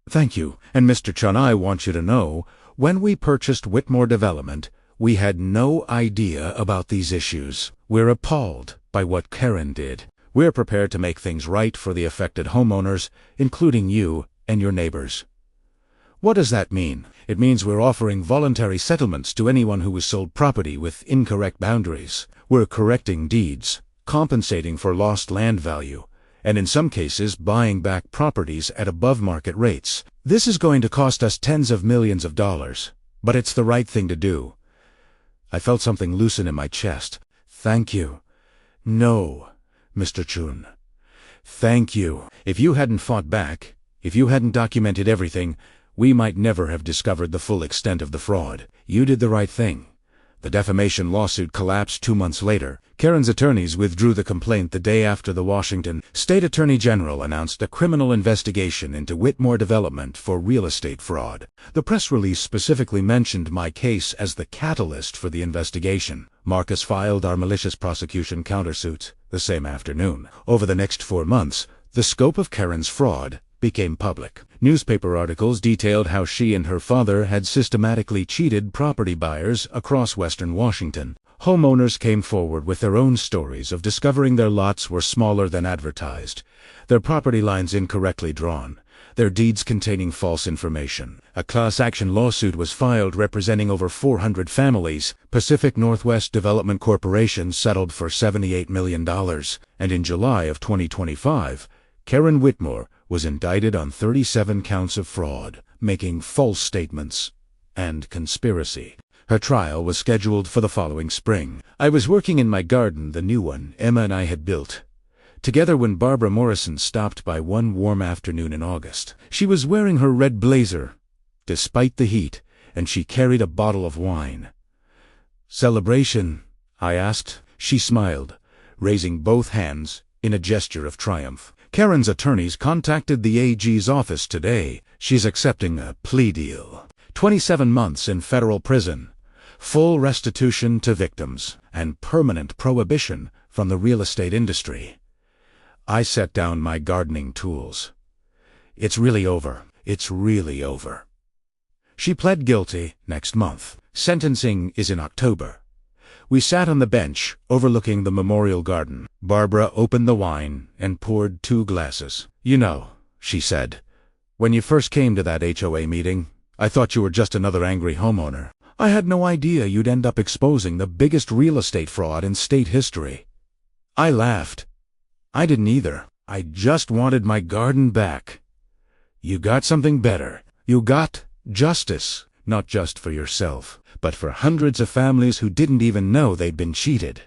A: Thank you. And Mr. Chun, I want you to know, when we purchased Whitmore Development, we had no idea about these issues. We're appalled by what Karen did. We're prepared to make things right for the affected homeowners, including you and your neighbors. What does that mean? It means we're offering voluntary settlements to anyone who was sold property with incorrect boundaries. We're correcting deeds, compensating for lost land value, and in some cases buying back properties at above-market rates. This is going to cost us tens of millions of dollars, but it's the right thing to do. I felt something loosen in my chest. Thank you. No, Mr. Chun. Thank you. If you hadn't fought back, if you hadn't documented everything, we might never have discovered the full extent of the fraud. You did the right thing. The defamation lawsuit collapsed 2 months later. Karen's attorneys withdrew the complaint the day after the Washington State Attorney General announced a criminal investigation into Whitmore Development for real estate fraud. The press release specifically mentioned my case as the catalyst for the investigation. Marcus filed our malicious prosecution countersuit the same afternoon. Over the next 4 months, the scope of Karen's fraud became public. Newspaper articles detailed how she and her father had systematically cheated property buyers across western Washington. Homeowners came forward with their own stories of discovering their lots were smaller than advertised, their property lines incorrectly drawn, their deeds containing false information. A class action lawsuit was filed representing over 400 families. Pacific Northwest Development Corporation settled for $78 million, and in July of 2025, Karen Whitmore was indicted on 37 counts of fraud, making false statements, and conspiracy. Her trial was scheduled for the following spring. I was working in my garden, the new one Emma and I had built, together when Barbara Morrison stopped by one warm afternoon in August. She was wearing her red blazer, despite the heat, and she carried a bottle of wine. "Celebration?" I asked. She smiled, raising both hands in a gesture of triumph. "Karen's attorneys contacted the AG's office today. She's accepting a plea deal. 27 months in federal prison, full restitution to victims, and permanent prohibition from the real estate industry." I set down my gardening tools. "It's really over. It's really over." She pled guilty next month. Sentencing is in October. We sat on the bench overlooking the memorial garden. Barbara opened the wine and poured 2 glasses. "You know," she said, "when you first came to that HOA meeting, I thought you were just another angry homeowner. I had no idea you'd end up exposing the biggest real estate fraud in state history." I laughed. "I didn't either. I just wanted my garden back." "You got something better. You got justice, not just for yourself, but for hundreds of families who didn't even know they'd been cheated."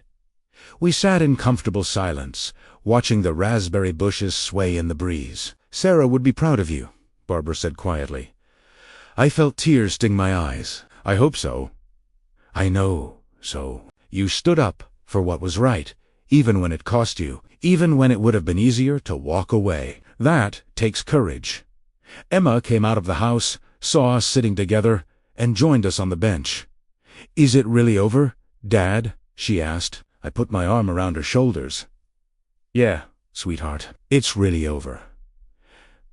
A: We sat in comfortable silence, watching the raspberry bushes sway in the breeze. "Sarah would be proud of you," Barbara said quietly. I felt tears sting my eyes. "I hope so." "I know so. You stood up for what was right, even when it cost you, even when it would have been easier to walk away. That takes courage." Emma came out of the house, saw us sitting together, and joined us on the bench. "Is it really over, Dad?" she asked. I put my arm around her shoulders. "Yeah, sweetheart, it's really over."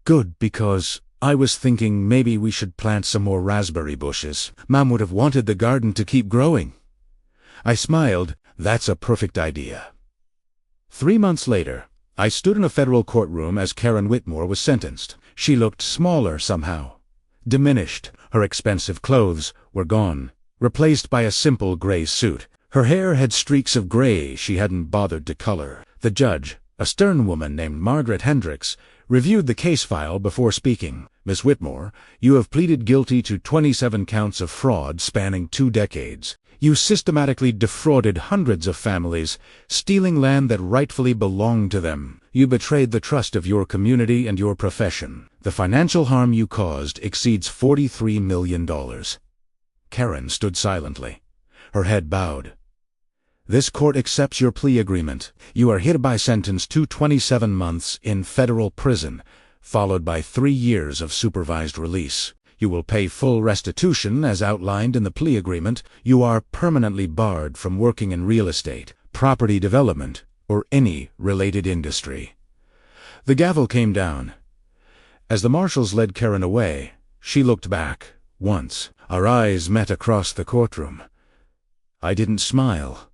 A: "Good, because I was thinking maybe we should plant some more raspberry bushes. Mom would have wanted the garden to keep growing." I smiled. "That's a perfect idea." 3 months later, I stood in a federal courtroom as Karen Whitmore was sentenced. She looked smaller somehow, diminished. Her expensive clothes were gone, replaced by a simple gray suit. Her hair had streaks of gray she hadn't bothered to color. The judge, a stern woman named Margaret Hendricks, reviewed the case file before speaking. "Miss Whitmore, you have pleaded guilty to 27 counts of fraud spanning 2 decades. You systematically defrauded hundreds of families, stealing land that rightfully belonged to them. You betrayed the trust of your community and your profession. The financial harm you caused exceeds $43 million. Karen stood silently, her head bowed. "This court accepts your plea agreement. You are hereby sentenced to 27 months in federal prison, followed by 3 years of supervised release. You will pay full restitution as outlined in the plea agreement. You are permanently barred from working in real estate, property development, or any related industry." The gavel came down. As the marshals led Karen away, she looked back once. Our eyes met across the courtroom. I didn't smile.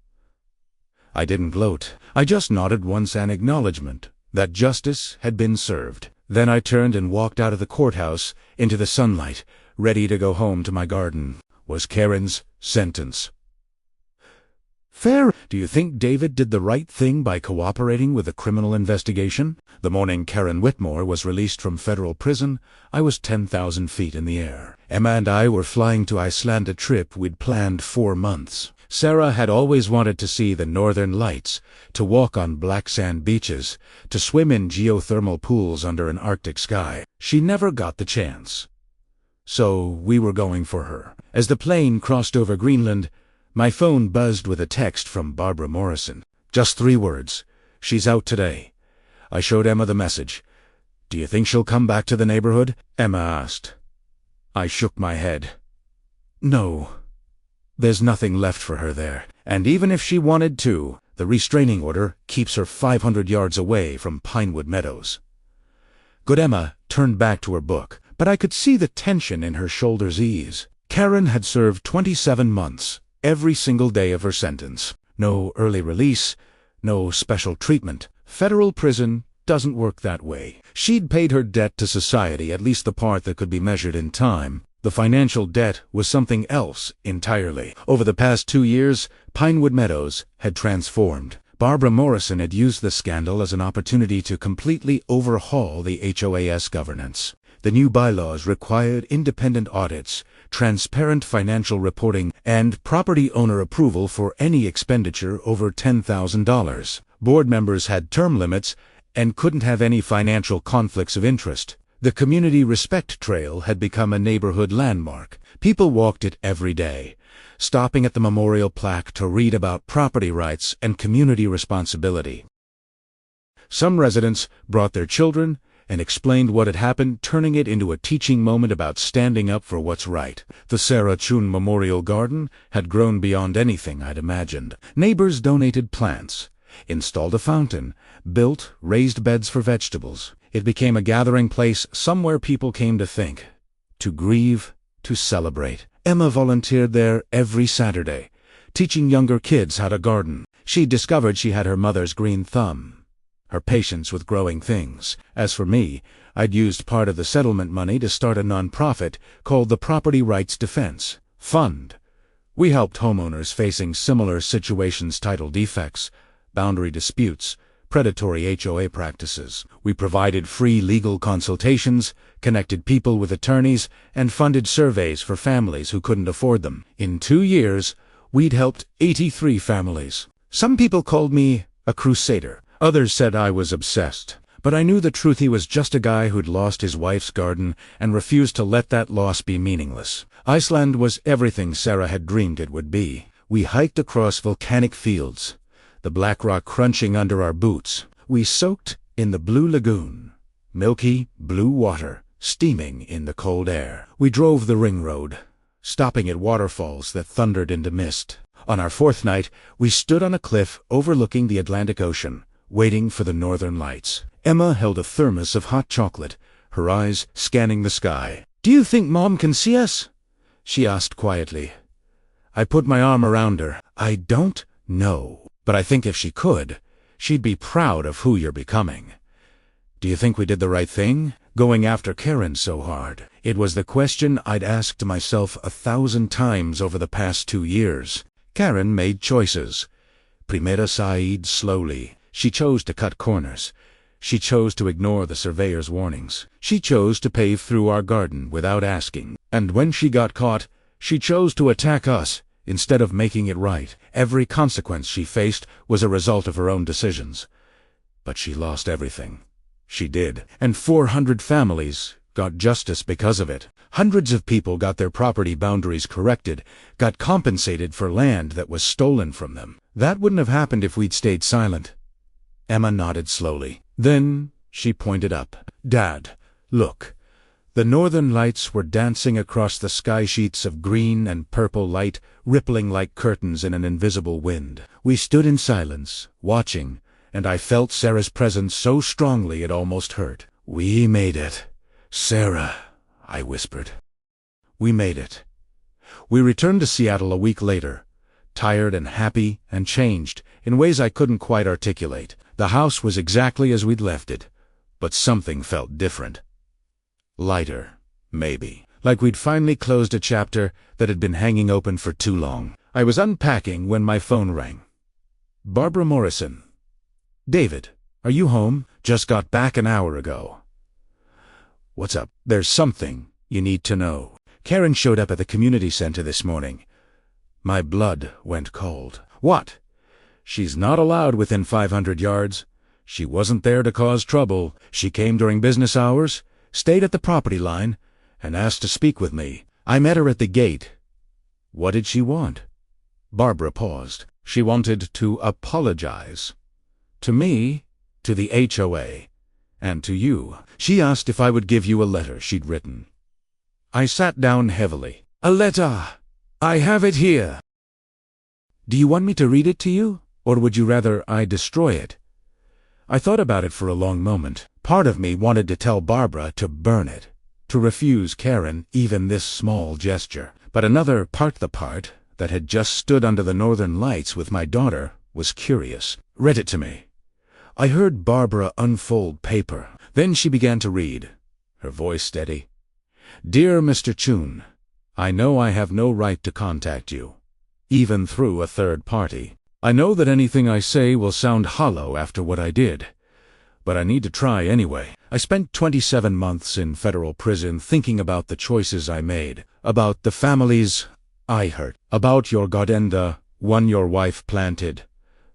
A: I didn't gloat. I just nodded once an acknowledgement that justice had been served. Then I turned and walked out of the courthouse into the sunlight, ready to go home to my garden. Was Karen's sentence fair? Do you think David did the right thing by cooperating with the criminal investigation? The morning Karen Whitmore was released from federal prison, I was 10,000 feet in the air. Emma and I were flying to Iceland, a trip we'd planned 4 months. Sarah had always wanted to see the northern lights, to walk on black sand beaches, to swim in geothermal pools under an Arctic sky. She never got the chance. So we were going for her. As the plane crossed over Greenland, my phone buzzed with a text from Barbara Morrison. Just 3 words. She's out today. I showed Emma the message. Do you think she'll come back to the neighborhood? Emma asked. I shook my head. No. There's nothing left for her there. And even if she wanted to, the restraining order keeps her 500 yards away from Pinewood Meadows. Good Emma turned back to her book, but I could see the tension in her shoulders ease. Karen had served 27 months. Every single day of her sentence. No early release, no special treatment. Federal prison doesn't work that way. She'd paid her debt to society, at least the part that could be measured in time. The financial debt was something else entirely. Over the past 2 years, Pinewood Meadows had transformed. Barbara Morrison had used the scandal as an opportunity to completely overhaul the HOA's governance. The new bylaws required independent audits, transparent financial reporting, and property owner approval for any expenditure over $10,000. Board members had term limits and couldn't have any financial conflicts of interest. The Community Respect Trail had become a neighborhood landmark. People walked it every day, stopping at the memorial plaque to read about property rights and community responsibility. Some residents brought their children and explained what had happened, turning it into a teaching moment about standing up for what's right. The Sarah Chun Memorial Garden had grown beyond anything I'd imagined. Neighbors donated plants, installed a fountain, built raised beds for vegetables. It became a gathering place somewhere people came to think, to grieve, to celebrate. Emma volunteered there every Saturday, teaching younger kids how to garden. She discovered she had her mother's green thumb, her patience with growing things. As for me, I'd used part of the settlement money to start a nonprofit called the Property Rights Defense Fund. We helped homeowners facing similar situations, title defects, boundary disputes, predatory HOA practices. We provided free legal consultations, connected people with attorneys, and funded surveys for families who couldn't afford them. In 2 years, we'd helped 83 families. Some people called me a crusader. Others said I was obsessed. But I knew the truth. He was just a guy who'd lost his wife's garden and refused to let that loss be meaningless. Iceland was everything Sarah had dreamed it would be. We hiked across volcanic fields, the black rock crunching under our boots. We soaked in the blue lagoon, milky blue water steaming in the cold air. We drove the ring road, stopping at waterfalls that thundered into mist. On our 4th night, we stood on a cliff overlooking the Atlantic Ocean, waiting for the northern lights. Emma held a thermos of hot chocolate, her eyes scanning the sky. "Do you think Mom can see us?" she asked quietly. I put my arm around her. "I don't know, but I think if she could, she'd be proud of who you're becoming." "Do you think we did the right thing, going after Karen so hard?" It was the question I'd asked myself 1,000 times over the past 2 years. Karen made choices. Primera Said slowly. She chose to cut corners. She chose to ignore the surveyor's warnings. She chose to pave through our garden without asking. And when she got caught, she chose to attack us instead of making it right. Every consequence she faced was a result of her own decisions. But she lost everything. She did. And 400 families got justice because of it. Hundreds of people got their property boundaries corrected, got compensated for land that was stolen from them. That wouldn't have happened if we'd stayed silent. Emma nodded slowly. Then she pointed up. "Dad, look." The northern lights were dancing across the sky, sheets of green and purple light, rippling like curtains in an invisible wind. We stood in silence, watching, and I felt Sarah's presence so strongly it almost hurt. "We made it, Sarah," I whispered. "We made it." We returned to Seattle a week later, tired and happy and changed, in ways I couldn't quite articulate. The house was exactly as we'd left it, but something felt different. Lighter, maybe. Like we'd finally closed a chapter that had been hanging open for too long. I was unpacking when my phone rang. Barbara Morrison. David, are you home? Just got back an hour ago. What's up? There's something you need to know. Karen showed up at the community center this morning. My blood went cold. What? She's not allowed within 500 yards. She wasn't there to cause trouble. She came during business hours, stayed at the property line, and asked to speak with me. I met her at the gate. What did she want? Barbara paused. She wanted to apologize. To me, to the HOA, and to you. She asked if I would give you a letter she'd written. I sat down heavily. A letter! I have it here. Do you want me to read it to you, or would you rather I destroy it? I thought about it for a long moment. Part of me wanted to tell Barbara to burn it, to refuse Karen even this small gesture. But another part, the part that had just stood under the northern lights with my daughter, was curious. Read it to me. I heard Barbara unfold paper. Then she began to read, her voice steady. Dear Mr. Chun, I know I have no right to contact you, even through a third party. I know that anything I say will sound hollow after what I did, but I need to try anyway. I spent 27 months in federal prison thinking about the choices I made, about the families I hurt, about your garden, the one your wife planted,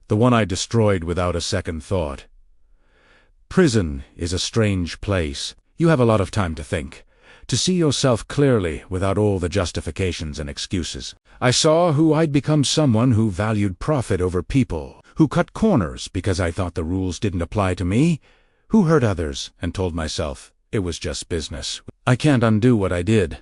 A: the one I destroyed without a second thought. Prison is a strange place. You have a lot of time to think, to see yourself clearly without all the justifications and excuses. I saw who I'd become, someone who valued profit over people, who cut corners because I thought the rules didn't apply to me, who hurt others and told myself it was just business. I can't undo what I did.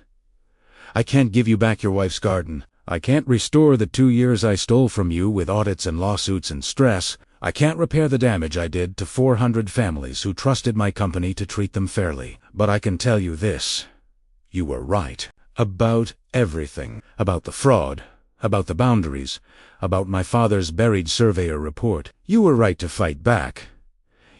A: I can't give you back your wife's garden. I can't restore the 2 years I stole from you with audits and lawsuits and stress. I can't repair the damage I did to 400 families who trusted my company to treat them fairly. But I can tell you this. You were right. About everything. About the fraud. About the boundaries. About my father's buried surveyor report. You were right to fight back.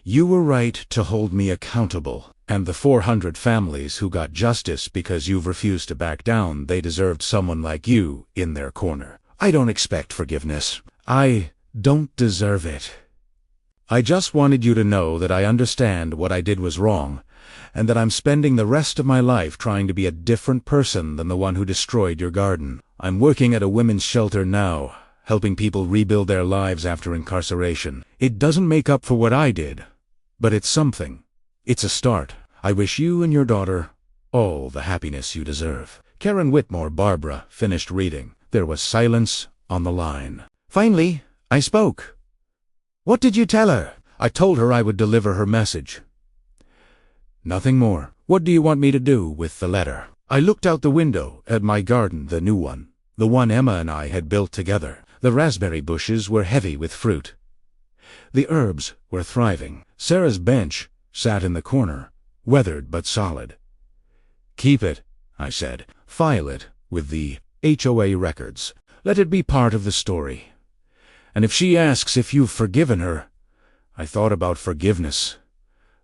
A: You were right to hold me accountable. And the 400 families who got justice because you've refused to back down, they deserved someone like you in their corner. I don't expect forgiveness. I don't deserve it. I just wanted you to know that I understand what I did was wrong, and that I'm spending the rest of my life trying to be a different person than the one who destroyed your garden. I'm working at a women's shelter now, helping people rebuild their lives after incarceration. It doesn't make up for what I did, but it's something. It's a start. I wish you and your daughter all the happiness you deserve. Karen Whitmore. Barbara finished reading. There was silence on the line. Finally, I spoke. What did you tell her? I told her I would deliver her message. Nothing more. What do you want me to do with the letter? I looked out the window at my garden, the new one, the one Emma and I had built together. The raspberry bushes were heavy with fruit. The herbs were thriving. Sarah's bench sat in the corner, weathered but solid. Keep it, I said. File it with the HOA records. Let it be part of the story. And if she asks if you've forgiven her, I thought about forgiveness,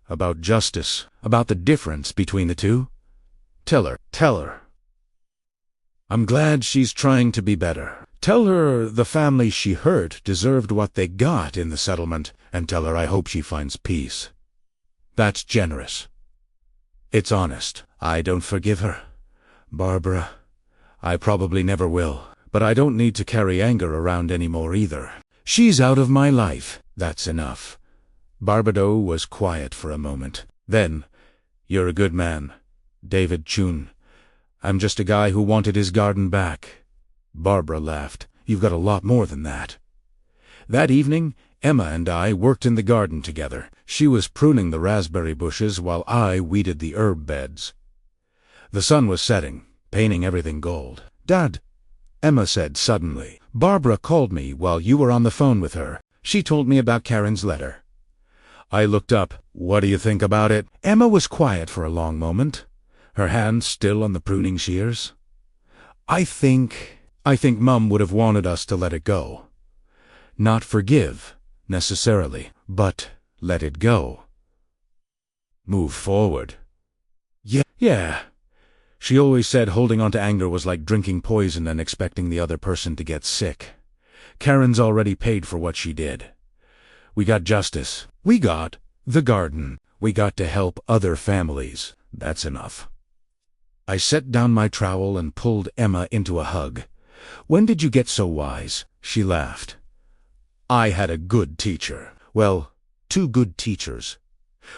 A: about justice, about the difference between the two. Tell her. I'm glad she's trying to be better. Tell her the family she hurt deserved what they got in the settlement, and tell her I hope she finds peace. That's generous. It's honest. I don't forgive her, Barbara. I probably never will, but I don't need to carry anger around anymore either. She's out of my life. That's enough. Barbado was quiet for a moment. Then, you're a good man, David Chun. I'm just a guy who wanted his garden back. Barbara laughed. You've got a lot more than that. That evening, Emma and I worked in the garden together. She was pruning the raspberry bushes while I weeded the herb beds. The sun was setting, painting everything gold. Dad, Emma said suddenly, Barbara called me while you were on the phone with her. She told me about Karen's letter. I looked up. What do you think about it? Emma was quiet for a long moment, her hand still on the pruning shears. I think I think Mum would have wanted us to let it go. Not forgive, necessarily, but let it go. Move forward. Yeah. She always said holding on to anger was like drinking poison and expecting the other person to get sick. Karen's already paid for what she did. We got justice. We got the garden. We got to help other families. That's enough. I set down my trowel and pulled Emma into a hug. When did you get so wise? She laughed. I had a good teacher. Well, 2 good teachers.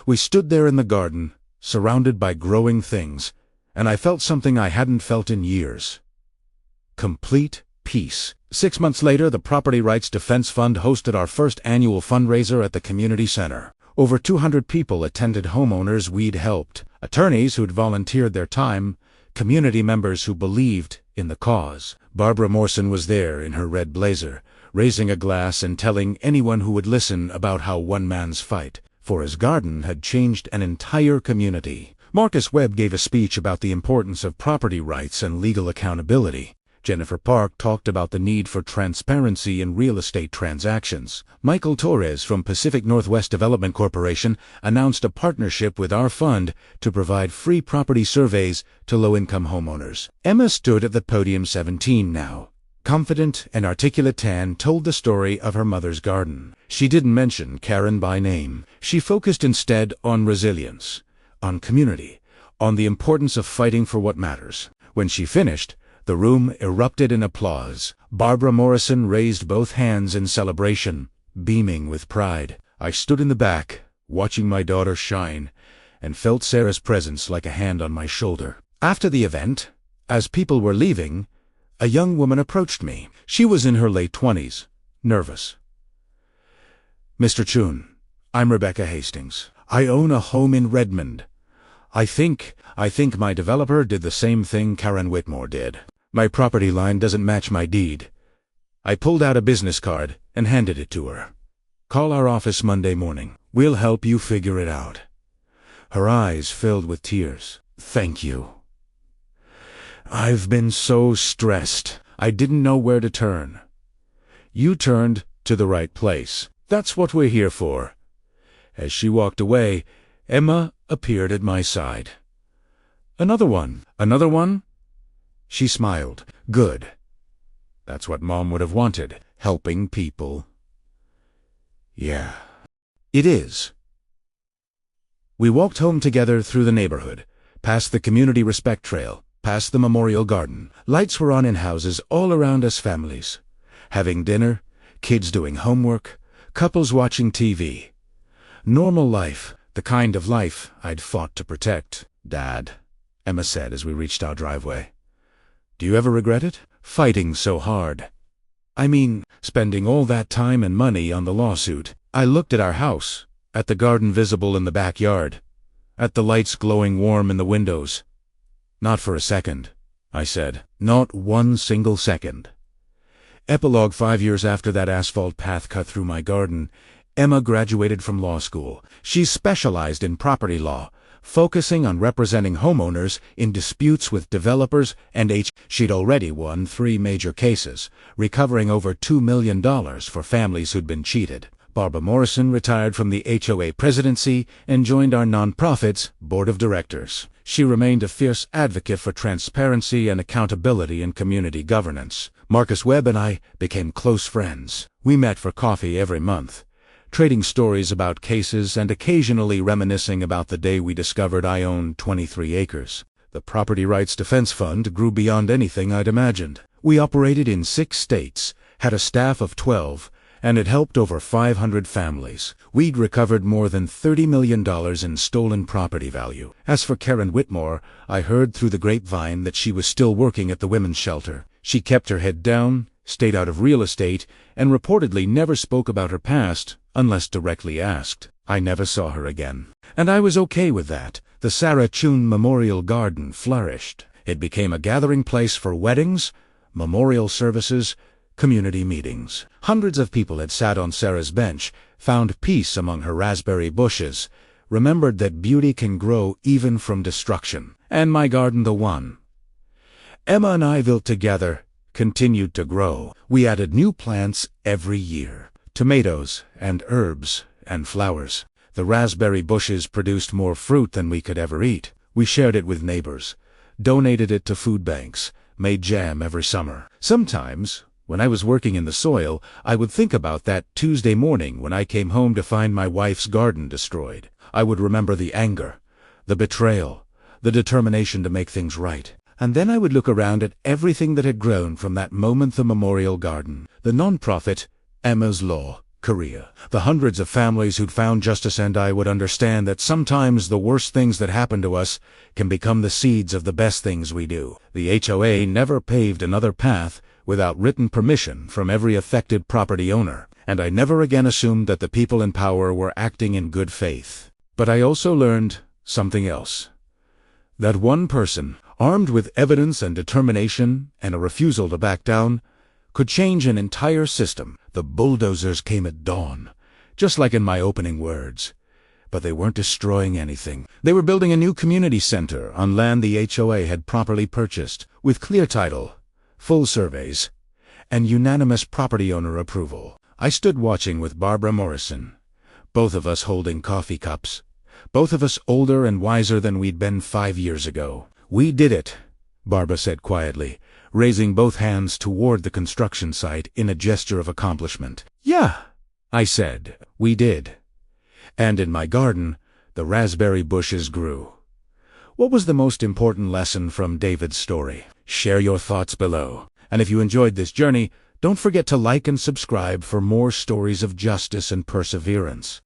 A: We stood there in the garden, surrounded by growing things, and I felt something I hadn't felt in years. Complete peace. 6 months later, the Property Rights Defense Fund hosted our first annual fundraiser at the community center. Over 200 people attended. Homeowners we'd helped, attorneys who'd volunteered their time, community members who believed in the cause. Barbara Morrison was there in her red blazer, raising a glass and telling anyone who would listen about how one man's fight for his garden had changed an entire community. Marcus Webb gave a speech about the importance of property rights and legal accountability. Jennifer Park talked about the need for transparency in real estate transactions. Michael Torres from Pacific Northwest Development Corporation announced a partnership with our fund to provide free property surveys to low-income homeowners. Emma stood at the podium, 17 now. Confident and articulate, Tan told the story of her mother's garden. She didn't mention Karen by name. She focused instead on resilience, on community, on the importance of fighting for what matters. When she finished, the room erupted in applause. Barbara Morrison raised both hands in celebration, beaming with pride. I stood in the back, watching my daughter shine, and felt Sarah's presence like a hand on my shoulder. After the event, as people were leaving, a young woman approached me. She was in her late 20s, nervous. Mr. Chun, I'm Rebecca Hastings. I own a home in Redmond. I think my developer did the same thing Karen Whitmore did. My property line doesn't match my deed. I pulled out a business card and handed it to her. Call our office Monday morning. We'll help you figure it out. Her eyes filled with tears. Thank you. I've been so stressed. I didn't know where to turn. You turned to the right place. That's what we're here for. As she walked away, Emma appeared at my side. Another one. Another one? She smiled. Good. That's what Mom would have wanted. Helping people. Yeah. It is. We walked home together through the neighborhood, past the community respect trail, past the memorial garden. Lights were on in houses all around us, families having dinner, kids doing homework, couples watching TV. Normal life, the kind of life I'd fought to protect. Dad, Emma said as we reached our driveway. Do you ever regret it? Fighting so hard. I mean, spending all that time and money on the lawsuit. I looked at our house, at the garden visible in the backyard, at the lights glowing warm in the windows. Not for a second, I said. Not one single second. Epilogue. 5 years after that asphalt path cut through my garden, Emma graduated from law school. She specialized in property law, focusing on representing homeowners in disputes with developers and She'd already won 3 major cases, recovering over $2 million for families who'd been cheated. Barbara Morrison retired from the HOA presidency and joined our nonprofit's board of directors. She remained a fierce advocate for transparency and accountability in community governance. Marcus Webb and I became close friends. We met for coffee every month, trading stories about cases and occasionally reminiscing about the day we discovered I owned 23 acres. The Property Rights Defense Fund grew beyond anything I'd imagined. We operated in 6 states, had a staff of 12, and had helped over 500 families. We'd recovered more than $30 million in stolen property value. As for Karen Whitmore, I heard through the grapevine that she was still working at the women's shelter. She kept her head down, stayed out of real estate, and reportedly never spoke about her past unless directly asked. I never saw her again. And I was okay with that. The Sarah Chun Memorial Garden flourished. It became a gathering place for weddings, memorial services, community meetings. Hundreds of people had sat on Sarah's bench, found peace among her raspberry bushes, remembered that beauty can grow even from destruction. And my garden the one. Emma and I built together, continued to grow. We added new plants every year. Tomatoes and herbs and flowers. The raspberry bushes produced more fruit than we could ever eat. We shared it with neighbors, donated it to food banks, made jam every summer. Sometimes, when I was working in the soil, I would think about that Tuesday morning when I came home to find my wife's garden destroyed. I would remember the anger, the betrayal, the determination to make things right. And then I would look around at everything that had grown from that moment: the memorial garden, the nonprofit, Emma's Law, Korea, the hundreds of families who'd found justice, and I would understand that sometimes the worst things that happen to us can become the seeds of the best things we do. The HOA never paved another path without written permission from every affected property owner, and I never again assumed that the people in power were acting in good faith. But I also learned something else. That one person, armed with evidence and determination and a refusal to back down, could change an entire system. The bulldozers came at dawn, just like in my opening words. But they weren't destroying anything. They were building a new community center on land the HOA had properly purchased, with clear title, full surveys, and unanimous property owner approval. I stood watching with Barbara Morrison, both of us holding coffee cups, both of us older and wiser than we'd been 5 years ago. "We did it," Barbara said quietly, raising both hands toward the construction site in a gesture of accomplishment. "Yeah," I said, "we did. And in my garden, the raspberry bushes grew." What was the most important lesson from David's story? Share your thoughts below. And if you enjoyed this journey, don't forget to like and subscribe for more stories of justice and perseverance.